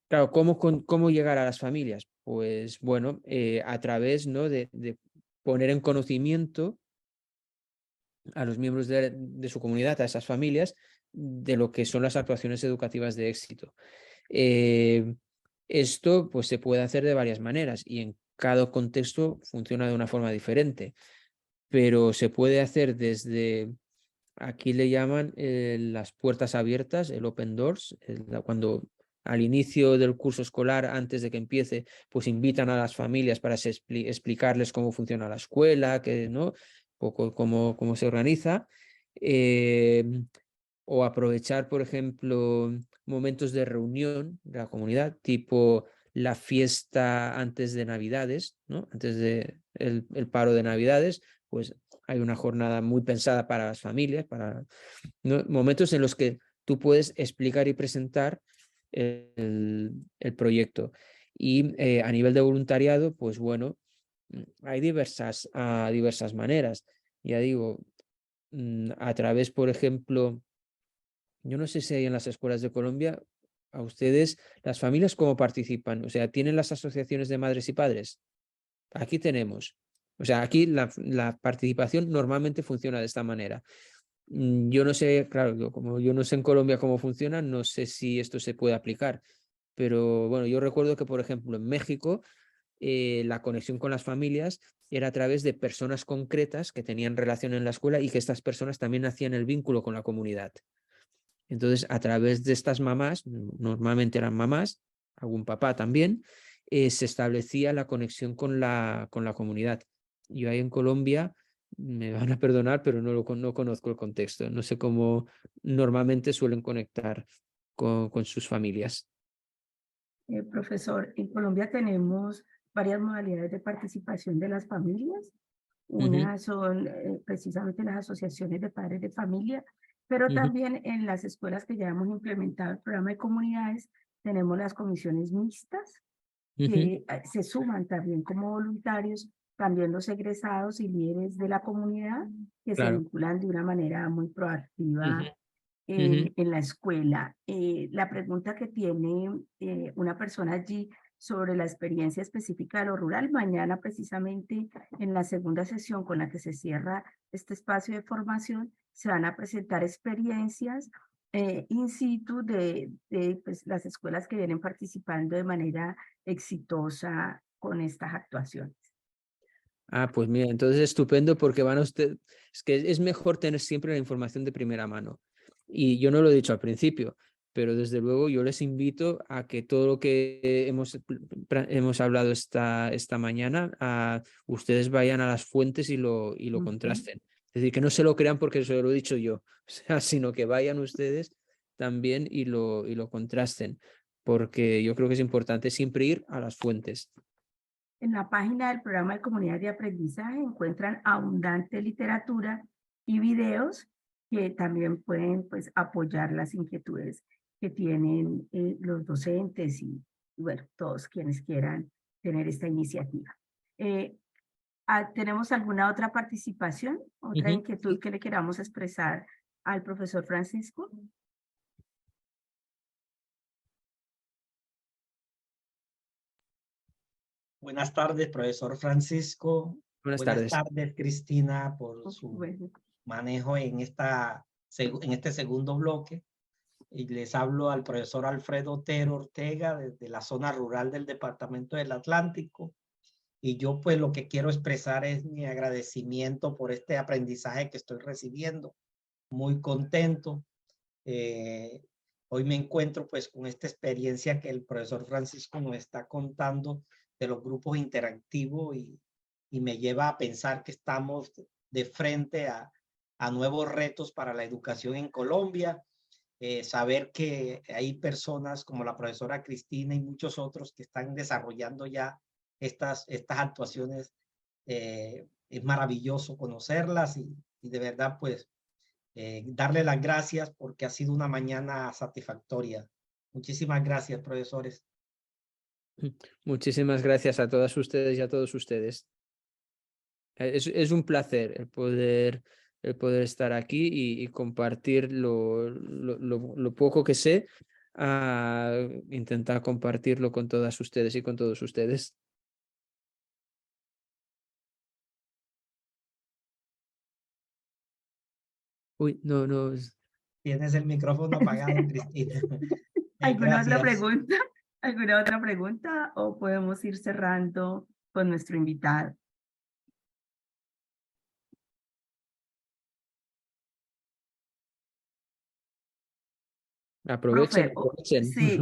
claro, ¿cómo llegar a las familias? Pues bueno, a través, ¿no? de poner en conocimiento a los miembros de su comunidad, a esas familias, de lo que son las actuaciones educativas de éxito. Esto pues se puede hacer de varias maneras y en cada contexto funciona de una forma diferente, pero se puede hacer desde, aquí le llaman las puertas abiertas, el open doors, cuando al inicio del curso escolar, antes de que empiece, pues invitan a las familias para explicarles cómo funciona la escuela, ¿no? Poco cómo se organiza. O aprovechar, por ejemplo, momentos de reunión de la comunidad, tipo la fiesta antes de Navidades, ¿no? Antes de el paro de Navidades, pues hay una jornada muy pensada para las familias, ¿no? Momentos en los que tú puedes explicar y presentar el proyecto. Y a nivel de voluntariado, pues bueno, hay diversas maneras. Ya digo, a través, por ejemplo, yo no sé si hay en las escuelas de Colombia, a ustedes, las familias, ¿cómo participan? O sea, ¿tienen las asociaciones de madres y padres? Aquí tenemos. O sea, aquí la participación normalmente funciona de esta manera. Yo no sé, claro, como yo no sé en Colombia cómo funciona, no sé si esto se puede aplicar. Pero bueno, yo recuerdo que, por ejemplo, en México, la conexión con las familias era a través de personas concretas que tenían relación en la escuela y que estas personas también hacían el vínculo con la comunidad. Entonces, a través de estas mamás, normalmente eran mamás, algún papá también, se establecía la conexión con la comunidad. Yo ahí en Colombia, me van a perdonar, pero no conozco el contexto. No sé cómo normalmente suelen conectar con sus familias. Profesor, en Colombia tenemos varias modalidades de participación de las familias. Una son precisamente las asociaciones de padres de familia, pero también en las escuelas que ya hemos implementado el programa de comunidades, tenemos las comisiones mixtas, que se suman también como voluntarios, también los egresados y líderes de la comunidad, que se Claro. vinculan de una manera muy proactiva Ujú. en la escuela. La pregunta que tiene una persona allí sobre la experiencia específica de lo rural, mañana precisamente en la segunda sesión con la que se cierra este espacio de formación, se van a presentar experiencias in situ de pues, las escuelas que vienen participando de manera exitosa con estas actuaciones. Ah, pues mira, entonces estupendo porque van a usted, es que es mejor tener siempre la información de primera mano. Y yo no lo he dicho al principio, pero desde luego yo les invito a que todo lo que hemos hablado esta mañana, ustedes vayan a las fuentes y lo contrasten. Es decir, que no se lo crean porque se lo he dicho yo, o sea, sino que vayan ustedes también y lo contrasten, porque yo creo que es importante siempre ir a las fuentes. En la página del programa de comunidad de aprendizaje encuentran abundante literatura y videos que también pueden pues, apoyar las inquietudes que tienen los docentes y, bueno, todos quienes quieran tener esta iniciativa. ¿Tenemos alguna otra participación, otra inquietud que le queramos expresar al profesor Francisco? Buenas tardes, profesor Francisco. Buenas Buenas tardes. tardes, Cristina, por su Bueno, manejo en este segundo bloque. Y les hablo al profesor Alfredo Otero Ortega desde la zona rural del departamento del Atlántico. Y yo pues lo que quiero expresar es mi agradecimiento por este aprendizaje que estoy recibiendo. Muy contento. Hoy me encuentro pues con esta experiencia que el profesor Francisco nos está contando de los grupos interactivos y me lleva a pensar que estamos de frente a nuevos retos para la educación en Colombia. Saber que hay personas como la profesora Cristina y muchos otros que están desarrollando ya estas actuaciones, es maravilloso conocerlas y de verdad pues darle las gracias porque ha sido una mañana satisfactoria. Muchísimas gracias, profesores. Muchísimas gracias a todas ustedes y a todos ustedes. Es un placer el poder estar aquí y compartir lo poco que sé, intentar compartirlo con todas ustedes y con todos ustedes. Uy, no. Tienes el micrófono apagado, Cristina. ¿Alguna otra Gracias. pregunta? ¿Alguna otra pregunta? ¿O podemos ir cerrando con nuestro invitado? Aprovechen, Profe, aprovechen. sí,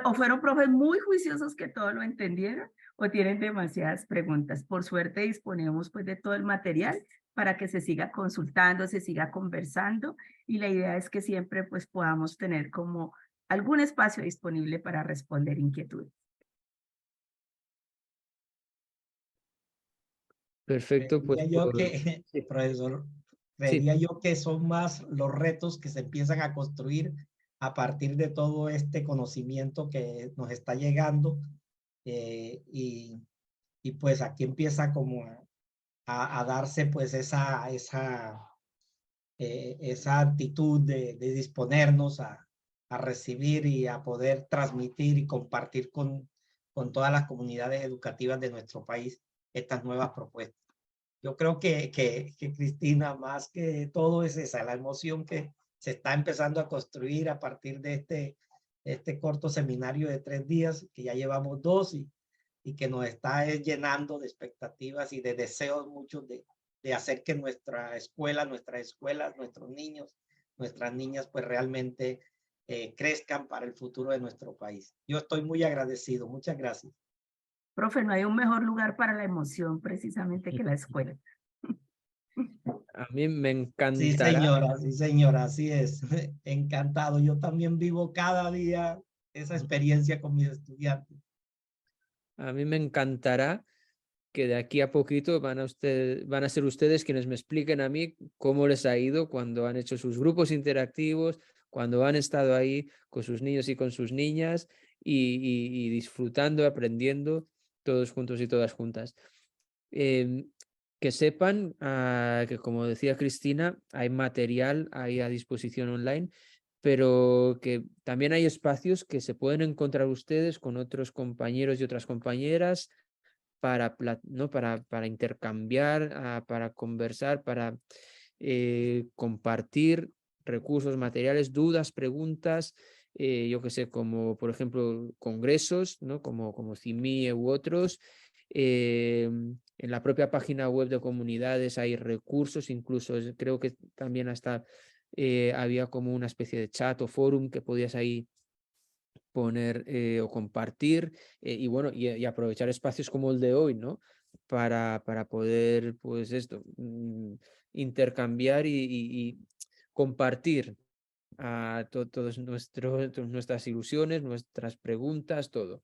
o fueron profes muy juiciosos que todo lo entendieron o tienen demasiadas preguntas. Por suerte disponemos pues de todo el material para que se siga consultando, se siga conversando y la idea es que siempre pues podamos tener como algún espacio disponible para responder inquietudes. Perfecto, pues Creería yo que, sí. profesor, Sí. creería yo que son más los retos que se empiezan a construir a partir de todo este conocimiento que nos está llegando y pues aquí empieza como a darse pues esa actitud de disponernos a recibir y a poder transmitir y compartir con todas las comunidades educativas de nuestro país estas nuevas propuestas. Yo creo que Cristina, más que todo es esa, la emoción que se está empezando a construir a partir de este corto seminario de 3 días, que ya llevamos 2 y que nos está llenando de expectativas y de deseos muchos de hacer que nuestras escuelas, nuestros niños, nuestras niñas, pues realmente crezcan para el futuro de nuestro país. Yo estoy muy agradecido. Muchas gracias. Profe, no hay un mejor lugar para la emoción precisamente que la escuela. A mí me Sí, encantará. señora, así es. Encantado. Yo también vivo cada día esa experiencia con mis estudiantes. A mí me encantará que de aquí a poquito van a ser ustedes quienes me expliquen a mí cómo les ha ido cuando han hecho sus grupos interactivos, cuando han estado ahí con sus niños y con sus niñas y disfrutando, aprendiendo todos juntos y todas juntas. Que sepan que, como decía Cristina, hay material ahí a disposición online, pero que también hay espacios que se pueden encontrar ustedes con otros compañeros y otras compañeras ¿no? para intercambiar, para conversar, para compartir recursos, materiales, dudas, preguntas, yo que sé, como por ejemplo congresos, ¿no? como CIMIE u otros. En la propia página web de comunidades hay recursos, incluso creo que también hasta había como una especie de chat o forum que podías ahí poner o compartir y bueno, y aprovechar espacios como el de hoy, ¿no? Para poder, pues esto, intercambiar y compartir todas nuestras ilusiones, nuestras preguntas, todo.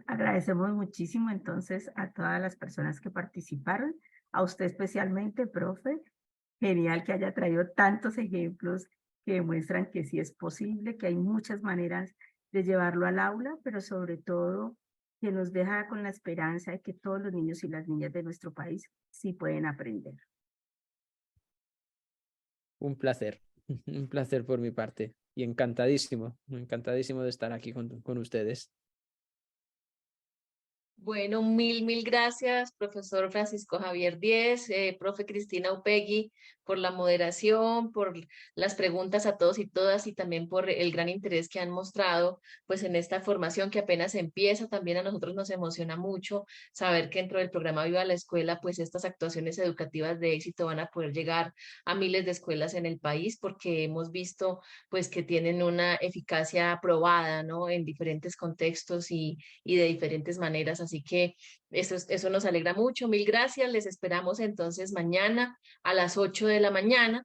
Agradecemos muchísimo entonces a todas las personas que participaron, a usted especialmente, profe. Genial que haya traído tantos ejemplos que demuestran que sí es posible, que hay muchas maneras de llevarlo al aula, pero sobre todo que nos deja con la esperanza de que todos los niños y las niñas de nuestro país sí pueden aprender. Un placer, un placer por mi parte y encantadísimo de estar aquí con ustedes. Bueno, mil gracias, profesor Francisco Javier Díez, profe Cristina Upegui, por la moderación, por las preguntas a todos y todas y también por el gran interés que han mostrado pues en esta formación que apenas empieza. También a nosotros nos emociona mucho saber que dentro del programa Viva la Escuela pues estas actuaciones educativas de éxito van a poder llegar a miles de escuelas en el país porque hemos visto pues que tienen una eficacia probada, ¿no? En diferentes contextos y de diferentes maneras. Así que eso nos alegra mucho. Mil gracias. Les esperamos entonces mañana a las 8 de la mañana.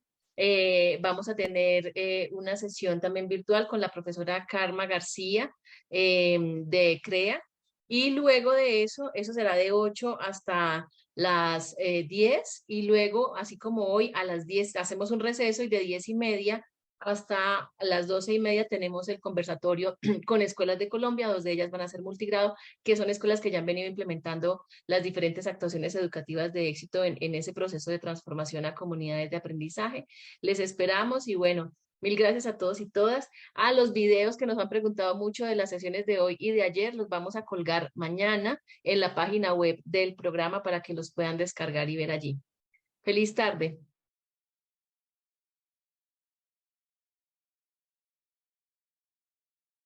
Vamos a tener una sesión también virtual con la profesora Karma García de CREA. Y luego de eso será de 8 hasta las 10 y luego, así como hoy, a las 10 hacemos un receso y de 10:30 hasta las 12:30 tenemos el conversatorio con escuelas de Colombia, 2 de ellas van a ser multigrado, que son escuelas que ya han venido implementando las diferentes actuaciones educativas de éxito en ese proceso de transformación a comunidades de aprendizaje. Les esperamos y bueno, mil gracias a todos y todas. Los videos que nos han preguntado mucho de las sesiones de hoy y de ayer los vamos a colgar mañana en la página web del programa para que los puedan descargar y ver allí. Feliz tarde.